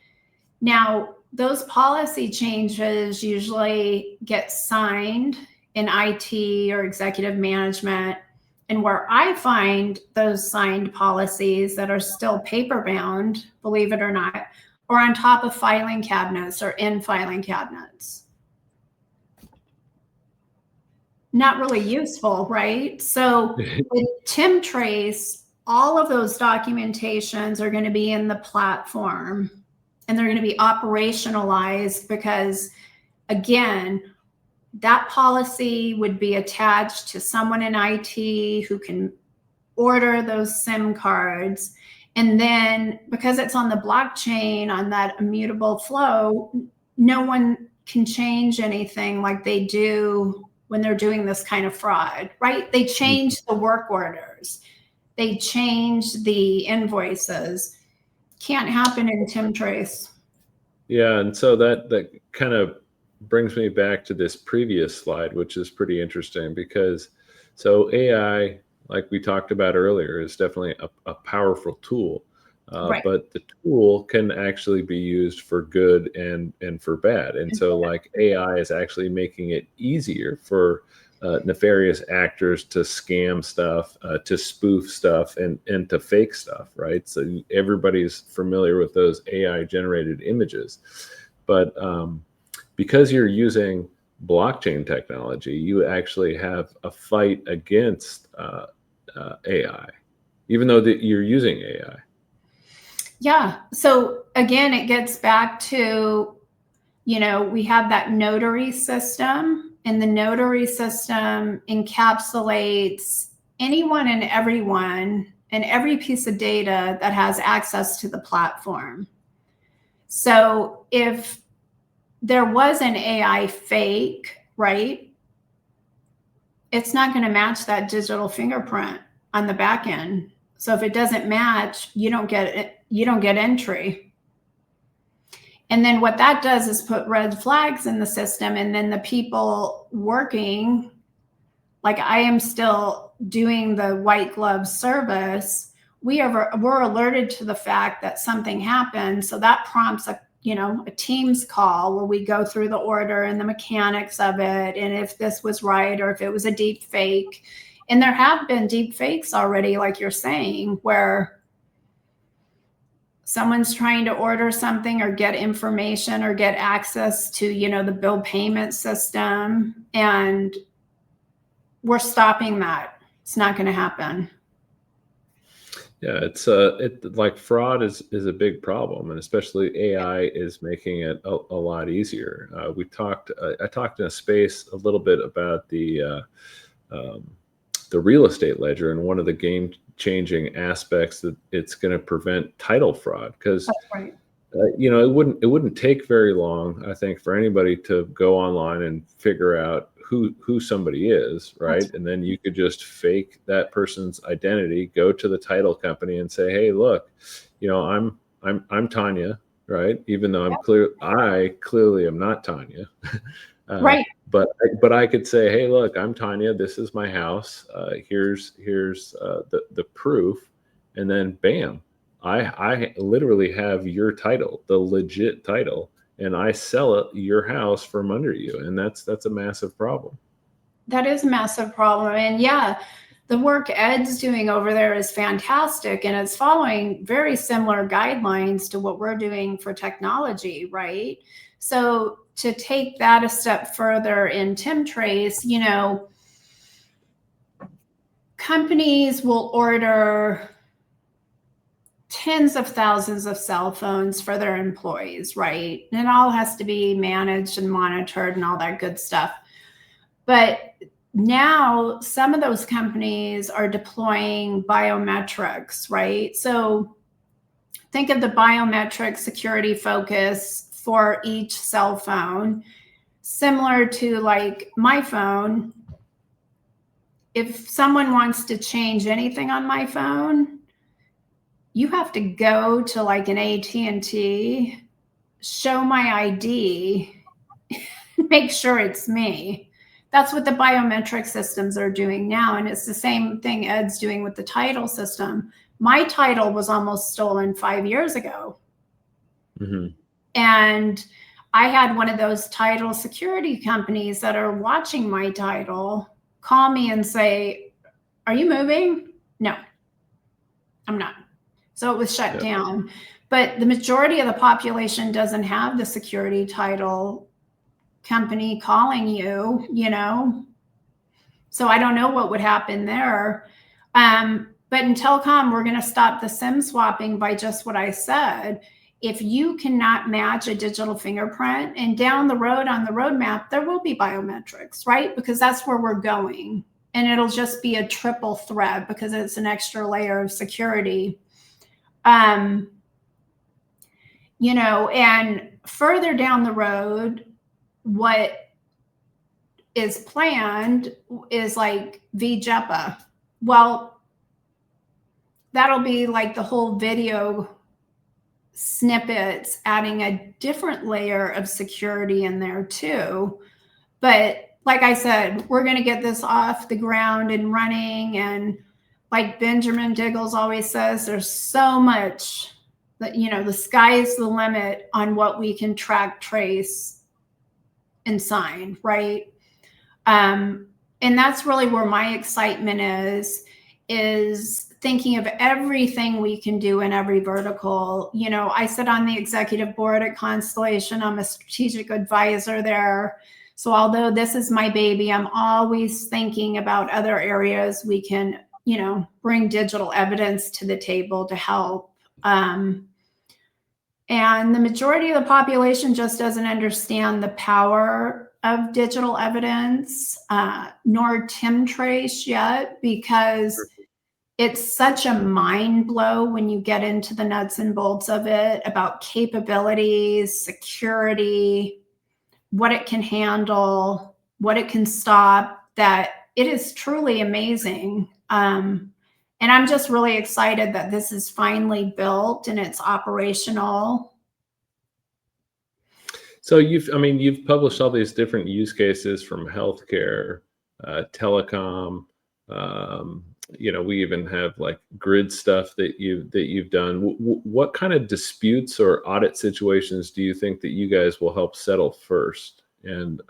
Now, those policy changes usually get signed in IT or executive management. And where I find those signed policies that are still paper bound, believe it or not, or on top of filing cabinets or in filing cabinets. Not really useful, right? So with TEMTRACE, all of those documentations are going to be in the platform and they're going to be operationalized because, again, that policy would be attached to someone in IT who can order those SIM cards. And then because it's on the blockchain, on that immutable flow, no one can change anything like they do when they're doing this kind of fraud, right? They change the work orders. They change the invoices. Can't happen in TEMTRACE. Yeah, and so that kind of brings me back to this previous slide, which is pretty interesting because so AI, like we talked about earlier, is definitely a powerful tool, Right. but the tool can actually be used for good and for bad. And so like AI is actually making it easier for nefarious actors to scam stuff, to spoof stuff and to fake stuff, right? So everybody's familiar with those AI generated images, but because you're using blockchain technology, you actually have a fight against AI, even though you're using AI. Yeah. So again, it gets back to, we have that notary system, and the notary system encapsulates anyone and everyone and every piece of data that has access to the platform. So if there was an AI fake, right, it's not going to match that digital fingerprint on the back end. So if it doesn't match, you don't get entry. And then what that does is put red flags in the system. And then the people working, like I am still doing the white glove service, we're alerted to the fact that something happened. So that prompts a Teams call where we go through the order and the mechanics of it. And if this was right, or if it was a deep fake. And there have been deep fakes already, like you're saying, where someone's trying to order something or get information or get access to, the bill payment system. And we're stopping that. It's not going to happen. Yeah, it's like fraud is a big problem, and especially AI is making it a lot easier. I talked in a space a little bit about um, the real estate ledger, and one of the game changing aspects that it's going to prevent title fraud, because That's right. it wouldn't take very long, I think, for anybody to go online and figure out who somebody is, right? And then you could just fake that person's identity, go to the title company and say, hey, look, I'm Tanya, right? Even though I clearly am not Tanya. Right. But I could say, hey, look, I'm Tanya. This is my house. Here's the proof, and then bam, I literally have your title, the legit title, and I sell your house from under you, and that's a massive problem. That is a massive problem, and yeah, the work Ed's doing over there is fantastic, and it's following very similar guidelines to what we're doing for technology, right? So to take that a step further in TEMTRACE, companies will order tens of thousands of cell phones for their employees, right? And it all has to be managed and monitored and all that good stuff. But now some of those companies are deploying biometrics, right? So think of the biometric security focus for each cell phone, similar to like my phone. If someone wants to change anything on my phone, you have to go to like an AT&T, show my ID, make sure it's me. That's what the biometric systems are doing now. And it's the same thing Ed's doing with the title system. My title was almost stolen 5 years ago. Mm-hmm. And I had one of those title security companies that are watching my title call me and say, are you moving? No, I'm not. So it was shut down. But the majority of the population doesn't have the security title company calling you, So I don't know what would happen there. But in telecom, we're going to stop the SIM swapping by just what I said. If you cannot match a digital fingerprint, and down the road on the roadmap, there will be biometrics, right? Because that's where we're going. And it'll just be a triple threat because it's an extra layer of security. And further down the road, what is planned is like VJEPA. Well, that'll be like the whole video snippets, adding a different layer of security in there too. But like I said, we're going to get this off the ground and running. And like Benjamin Diggles always says, there's so much that, the sky's the limit on what we can track, trace, and sign, right? And that's really where my excitement is thinking of everything we can do in every vertical. I sit on the executive board at Constellation. I'm a strategic advisor there. So although this is my baby, I'm always thinking about other areas we can, bring digital evidence to the table to help. And the majority of the population just doesn't understand the power of digital evidence, nor TEMTRACE yet, because it's such a mind blow when you get into the nuts and bolts of it about capabilities, security, what it can handle, what it can stop, that it is truly amazing. And I'm just really excited that this is finally built and it's operational. So you've published all these different use cases from healthcare, telecom. We even have like grid stuff that you've done. What kind of disputes or audit situations do you think that you guys will help settle first? And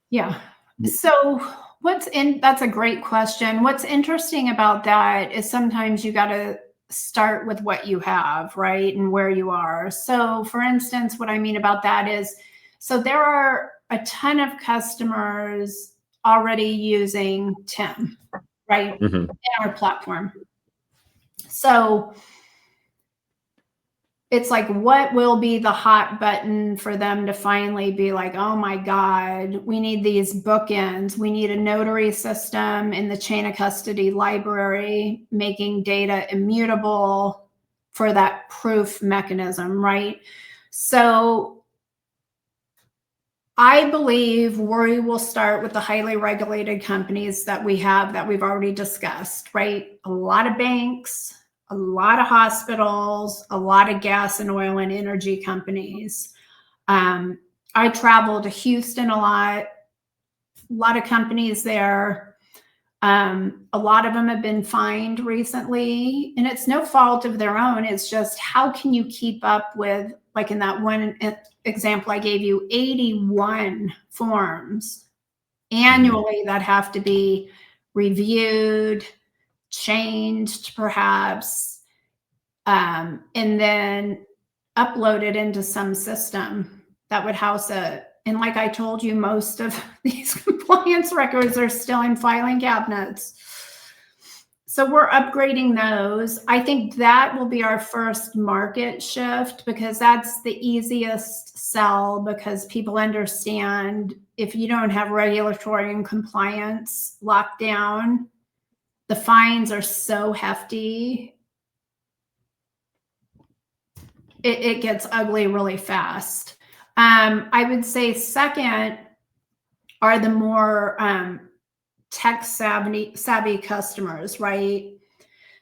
yeah. So that's a great question. What's interesting about that is sometimes you got to start with what you have, right? And where you are. So for instance, what I mean about that is, so there are a ton of customers already using TIM, right, in our platform. So it's like, what will be the hot button for them to finally be like, oh my God, we need these bookends. We need a notary system in the chain of custody library, making data immutable for that proof mechanism, right? So I believe we will start with the highly regulated companies that we have, that we've already discussed, right? A lot of banks, a lot of hospitals, a lot of gas and oil and energy companies. I travel to Houston a lot of companies there. A lot of them have been fined recently, and it's no fault of their own. It's just, how can you keep up with, like in that one example I gave you, 81 forms annually that have to be reviewed, changed perhaps, and then uploaded into some system that would house it. And like I told you, most of these compliance records are still in filing cabinets. So we're upgrading those. I think that will be our first market shift, because that's the easiest sell, because people understand if you don't have regulatory and compliance locked down, the fines are so hefty. It gets ugly really fast. I would say second are the more tech savvy customers, right?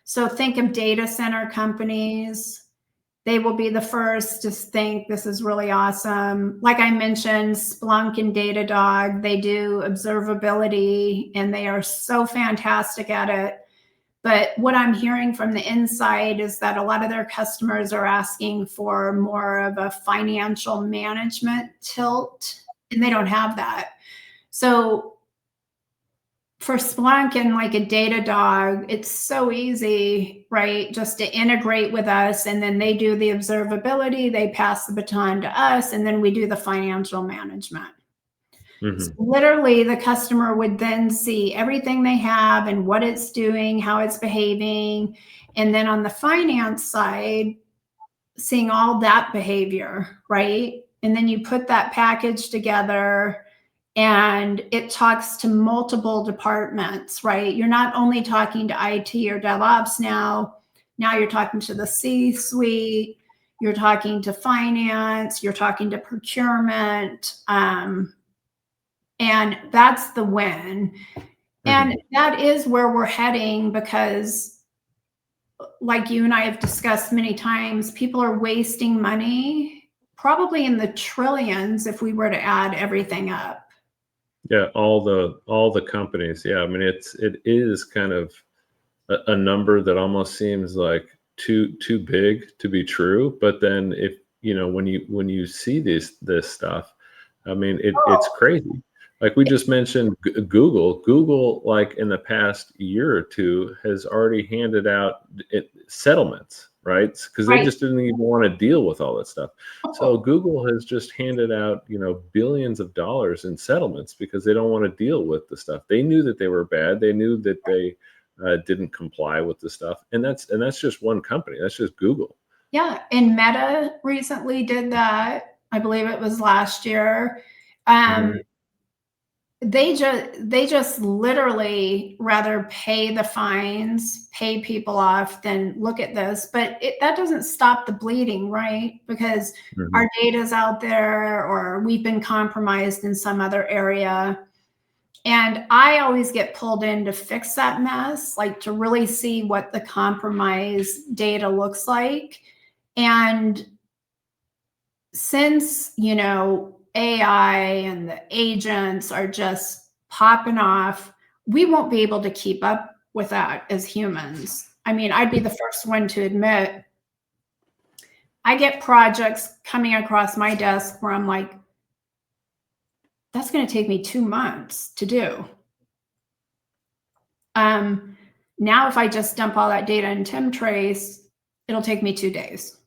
So think of data center companies. They will be the first to think this is really awesome. Like I mentioned, Splunk and Datadog, they do observability and they are so fantastic at it. But what I'm hearing from the inside is that a lot of their customers are asking for more of a financial management tilt, and they don't have that. So for Splunk and like a Datadog, it's so easy, right? Just to integrate with us, and then they do the observability, they pass the baton to us, and then we do the financial management. So literally, the customer would then see everything they have and what it's doing, how it's behaving. And then on the finance side, seeing all that behavior, right? And then you put that package together and it talks to multiple departments, right? You're not only talking to IT or DevOps now you're talking to the C-suite, you're talking to finance, you're talking to procurement, and that's the win. And that is where we're heading, because like you and I have discussed many times, people are wasting money, probably in the trillions if we were to add everything up. Yeah, all the companies. Yeah, I mean it is kind of a number that almost seems like too big to be true. But then if when you see this stuff, I mean it's crazy. Like we just mentioned, Google, like in the past year or two, has already handed out settlements, right? Because they just didn't even want to deal with all that stuff. So Google has just handed out, billions of dollars in settlements because they don't want to deal with the stuff. They knew that they were bad. They knew that they didn't comply with the stuff, and that's just one company. That's just Google. Yeah, and Meta recently did that. I believe it was last year. They just literally rather pay the fines, pay people off, than look at this. But that doesn't stop the bleeding, right? Because our data's out there, or we've been compromised in some other area. And I always get pulled in to fix that mess, like to really see what the compromised data looks like. And since, AI and the agents are just popping off, we won't be able to keep up with that as humans. I mean, I'd be the first one to admit, I get projects coming across my desk where I'm like, that's going to take me 2 months to do. Now, if I just dump all that data in TEMTRACE, it'll take me 2 days,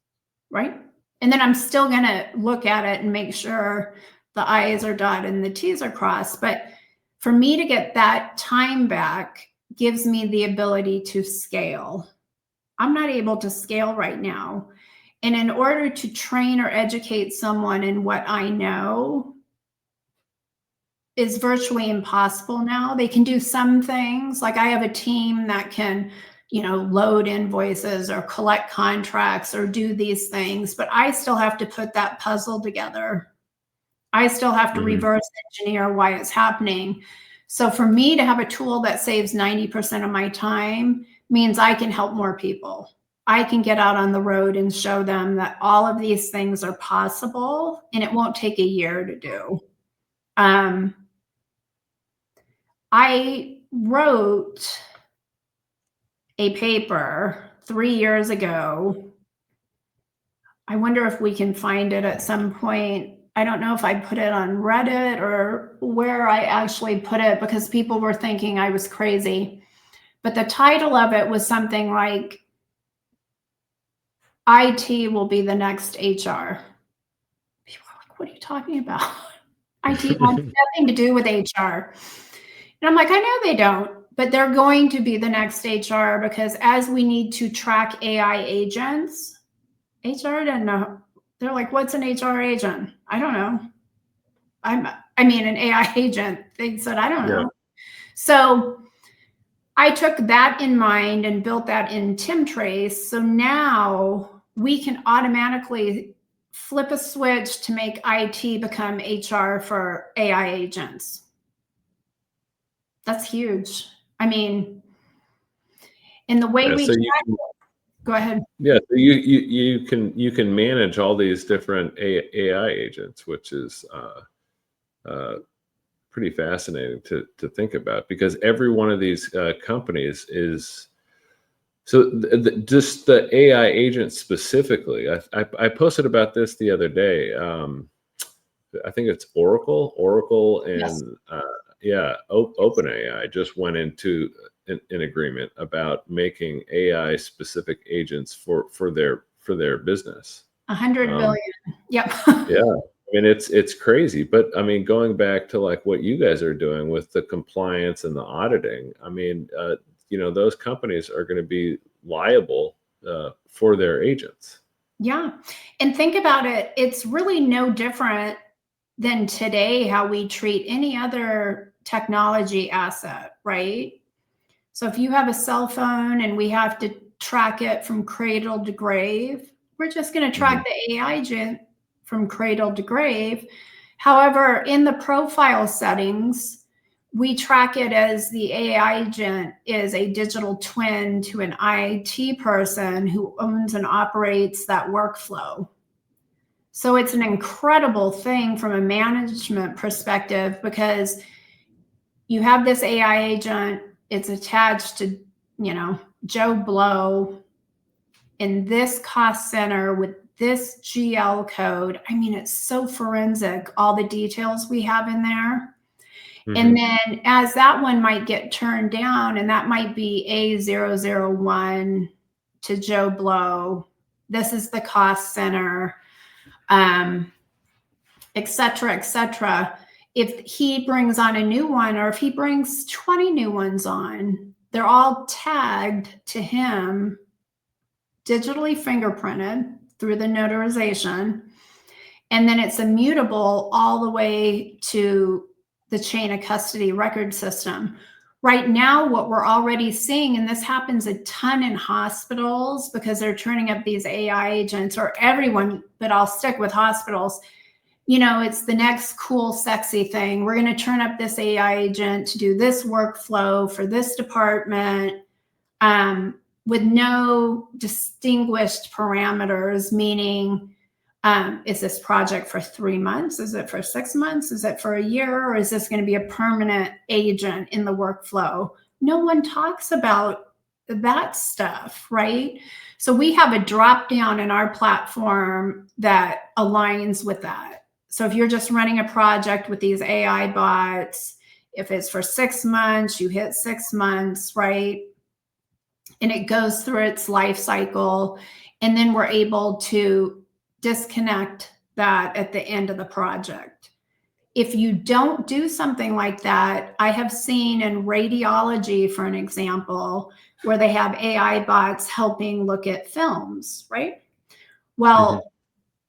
right? And then I'm still going to look at it and make sure the I's are dotted and the T's are crossed. But For me to get that time back gives me the ability to scale. I'm not able to scale right now. And in order to train or educate someone in what I know is virtually impossible now. They can do some things. Like I have a team that can, load invoices or collect contracts or do these things, but I still have to put that puzzle together. I still have to reverse engineer why it's happening. So for me to have a tool that saves 90% of my time means I can help more people. I can get out on the road and show them that all of these things are possible and it won't take a year to do. I wrote a paper 3 years ago. I wonder if we can find it at some point. I don't know if I put it on Reddit or where I actually put it because people were thinking I was crazy. But the title of it was something like, IT will be the next HR. People are like, what are you talking about? IT has nothing to do with HR. And I'm like, I know they don't, but they're going to be the next HR because as we need to track AI agents, HR doesn't know. They're like, what's an HR agent? I don't know. An AI agent. They said, I don't know. So I took that in mind and built that in TEMTRACE. So now we can automatically flip a switch to make IT become HR for AI agents. That's huge. In the way go ahead. Yeah, so you can manage all these different AI agents, which is pretty fascinating to think about because every one of these companies is so just the AI agent specifically. I posted about this the other day. I think it's Oracle and yes. OpenAI just went into an agreement about making AI specific agents for their business. 100 billion. Yep. Yeah. It's crazy, but going back to like what you guys are doing with the compliance and the auditing, those companies are going to be liable for their agents. Yeah. And think about it. It's really no different than today, how we treat any other technology asset, right? So if you have a cell phone and we have to track it from cradle to grave, we're just going to track the AI agent from cradle to grave. However, in the profile settings, we track it as the AI agent is a digital twin to an IT person who owns and operates that workflow. So it's an incredible thing from a management perspective because you have this AI agent, it's attached to, Joe Blow in this cost center with this GL code. It's so forensic, all the details we have in there. And then as that one might get turned down, and that might be A001 to Joe Blow, this is the cost center, et cetera, et cetera. If he brings on a new one, or if he brings 20 new ones on, they're all tagged to him, digitally fingerprinted through the notarization. And then it's immutable all the way to the chain of custody record system. Right now, what we're already seeing, and this happens a ton in hospitals because they're turning up these AI agents, or everyone, but I'll stick with hospitals. It's the next cool, sexy thing. We're going to turn up this AI agent to do this workflow for this department with no distinguished parameters, meaning, is this project for 3 months? Is it for 6 months? Is it for a year? Or is this going to be a permanent agent in the workflow? No one talks about that stuff, right? So we have a drop down in our platform that aligns with that. So if you're just running a project with these AI bots, if it's for 6 months, you hit 6 months, right? And it goes through its life cycle. And then we're able to disconnect that at the end of the project. If you don't do something like that, I have seen in radiology, for an example, where they have AI bots helping look at films, right? Well,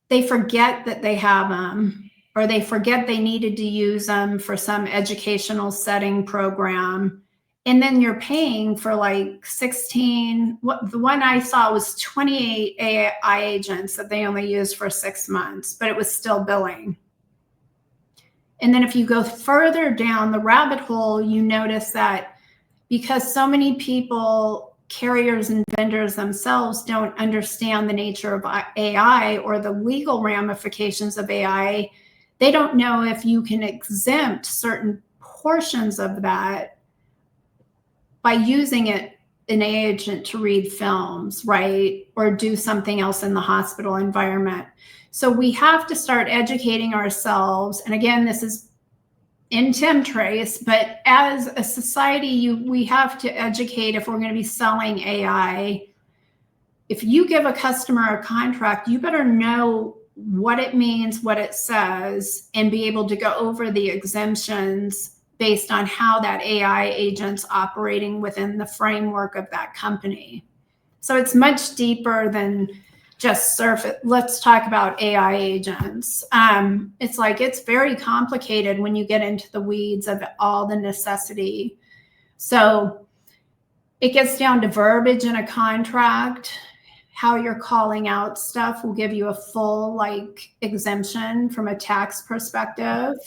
they forget that they have them, or they forget they needed to use them for some educational setting program. And then you're paying for like 16, the one I saw was 28 AI agents that they only used for 6 months, but it was still billing. And then if you go further down the rabbit hole, you notice that because so many people, carriers and vendors themselves, don't understand the nature of AI or the legal ramifications of AI, they don't know if you can exempt certain portions of that by using it an agent to read films, right? Or do something else in the hospital environment. So we have to start educating ourselves. And again, this is in TEMTRACE, but as a society, we have to educate if we're going to be selling AI. If you give a customer a contract, you better know what it means, what it says, and be able to go over the exemptions based on how that AI agent's operating within the framework of that company. So it's much deeper than just surface. Let's talk about AI agents. It's very complicated when you get into the weeds of all the necessity. So it gets down to verbiage in a contract. How you're calling out stuff will give you a full exemption from a tax perspective.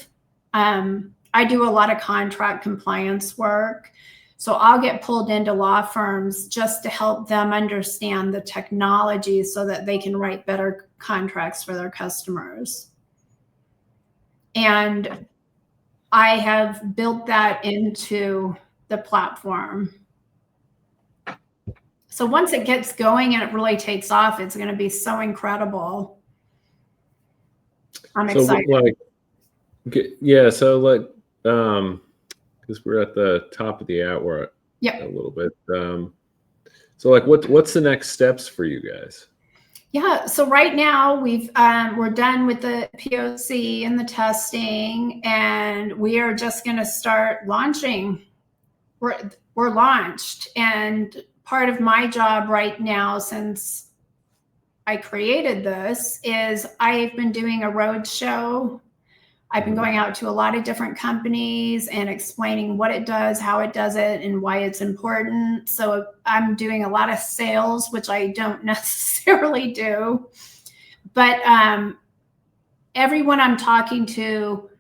I do a lot of contract compliance work. So I'll get pulled into law firms just to help them understand the technology so that they can write better contracts for their customers. And I have built that into the platform. So once it gets going and it really takes off, it's going to be so incredible. I'm excited. Because we're at the top of the hour a little bit. So what's the next steps for you guys? Yeah, so right now we're done with the POC and the testing, and we are just going to start launching. We're launched, and part of my job right now, since I created this, is I've been doing a road show. I've been going out to a lot of different companies and explaining what it does, how it does it, and why it's important. So I'm doing a lot of sales, which I don't necessarily do. But everyone I'm talking to,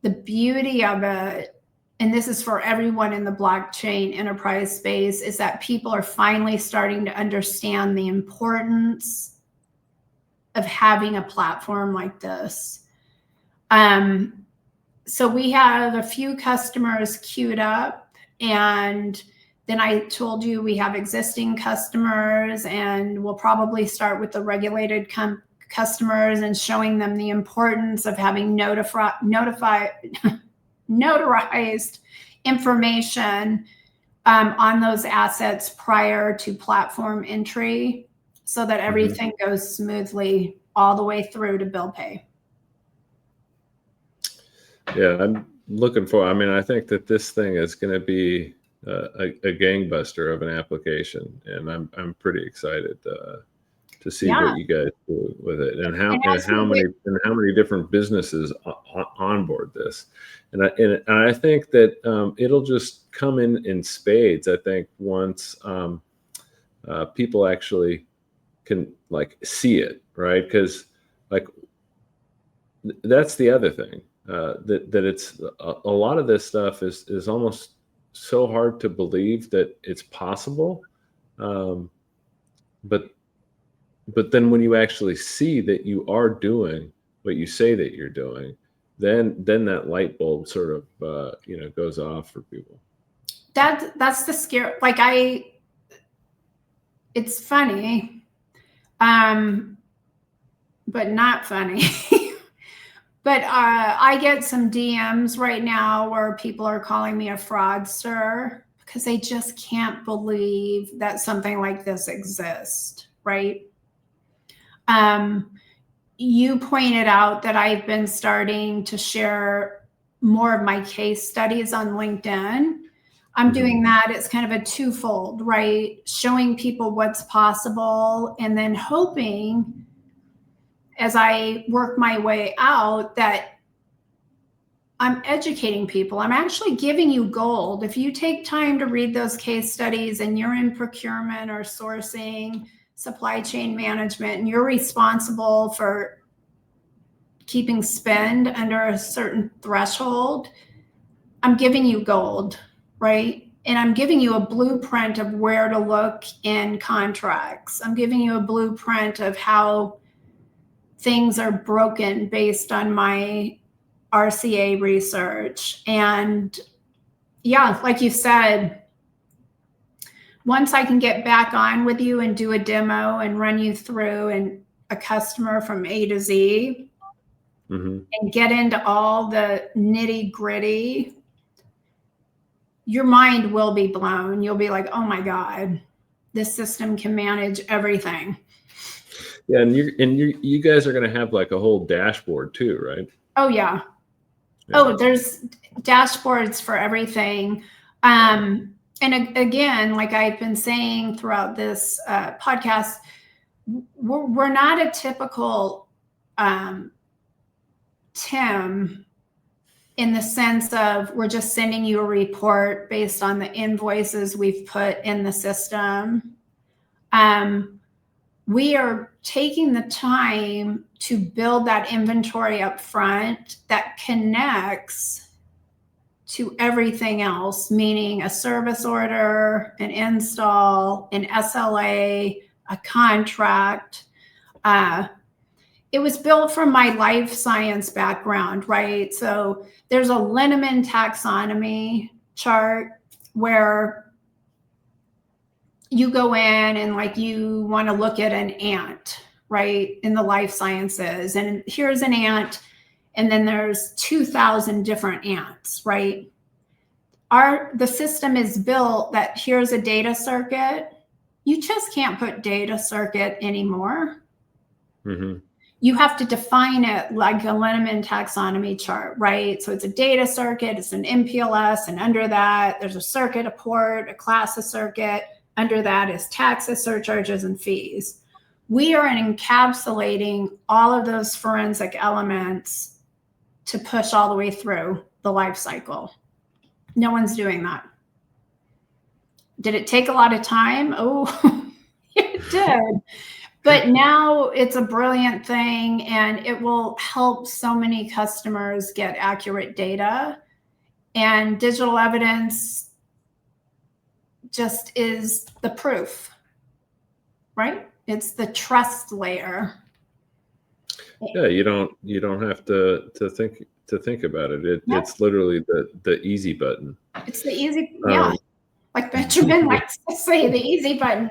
the beauty of it, and this is for everyone in the blockchain enterprise space, is that people are finally starting to understand the importance of having a platform like this. So we have a few customers queued up, and then I told you we have existing customers, and we'll probably start with the regulated customers and showing them the importance of having notarized information on those assets prior to platform entry, so that everything goes smoothly all the way through to bill pay. Yeah, I'm looking for. I mean, I think that this thing is going to be a gangbuster of an application, and I'm pretty excited to see what you guys do with it, and how many different businesses onboard this. And I think that it'll just come in spades. I think once people actually can see it, right? Because that's the other thing. That it's a lot of this stuff is almost so hard to believe that it's possible, but then when you actually see that you are doing what you say that you're doing, then that light bulb sort of goes off for people. That's the scare. It's funny, but not funny. But I get some DMs right now where people are calling me a fraudster because they just can't believe that something like this exists, right? You pointed out that I've been starting to share more of my case studies on LinkedIn. I'm doing that. It's kind of a twofold, right? Showing people what's possible and then hoping as I work my way out that I'm educating people. I'm actually giving you gold. If you take time to read those case studies and you're in procurement or sourcing, supply chain management, and you're responsible for keeping spend under a certain threshold, I'm giving you gold, right? And I'm giving you a blueprint of where to look in contracts. I'm giving you a blueprint of how things are broken based on my RCA research. And yeah, like you said, once I can get back on with you and do a demo and run you through and a customer from A to Z and get into all the nitty gritty, your mind will be blown. You'll be like, oh my God, this system can manage everything. Yeah, and you guys are going to have like a whole dashboard too, right? Oh yeah. Oh, there's dashboards for everything. And again, like I've been saying throughout this podcast, we're not a typical TIM in the sense of we're just sending you a report based on the invoices we've put in the system. We are taking the time to build that inventory up front that connects to everything else, meaning a service order, an install, an SLA, a contract. It was built from my life science background, right? So there's a Linneman taxonomy chart where you go in and like you want to look at an ant, right, in the life sciences. And here's an ant, and then there's 2,000 different ants, right? The system is built that here's a data circuit. You just can't put data circuit anymore. You have to define it like a Linneman taxonomy chart, right? So it's a data circuit, it's an MPLS, and under that, there's a circuit, a port, a class of circuit. Under that is taxes, surcharges, and fees. We are encapsulating all of those forensic elements to push all the way through the life cycle. No one's doing that. Did it take a lot of time? Oh, it did. But now it's a brilliant thing, and it will help so many customers get accurate data. And digital evidence just is the proof, right? It's the trust layer. Yeah, you don't have to think about it. It's literally the easy button. It's the easy, like Benjamin likes to say, the easy button.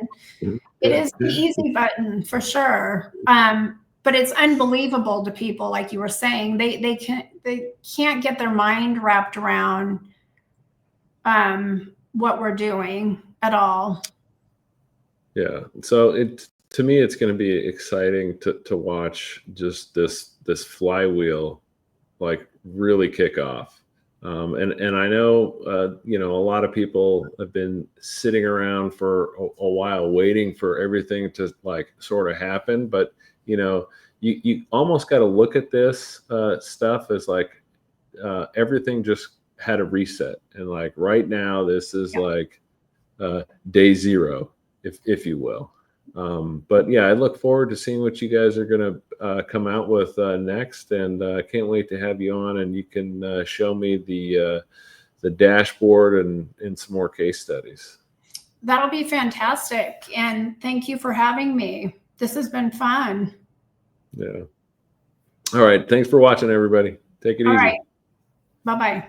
It is the easy button for sure. But it's unbelievable to people, like you were saying. They can't get their mind wrapped around what we're doing at all. Yeah. So to me, it's going to be exciting to watch just this flywheel like really kick off. And I know, a lot of people have been sitting around for a while waiting for everything to like sort of happen. But, you almost got to look at this stuff as like everything just had a reset. And like right now, this is like day zero, if you will. But yeah, I look forward to seeing what you guys are going to come out with next, and can't wait to have you on, and you can show me the dashboard and some more case studies. That'll be fantastic, and thank you for having me. This has been fun. Yeah. All right. Thanks for watching, everybody. Take it easy. All right. Bye-bye.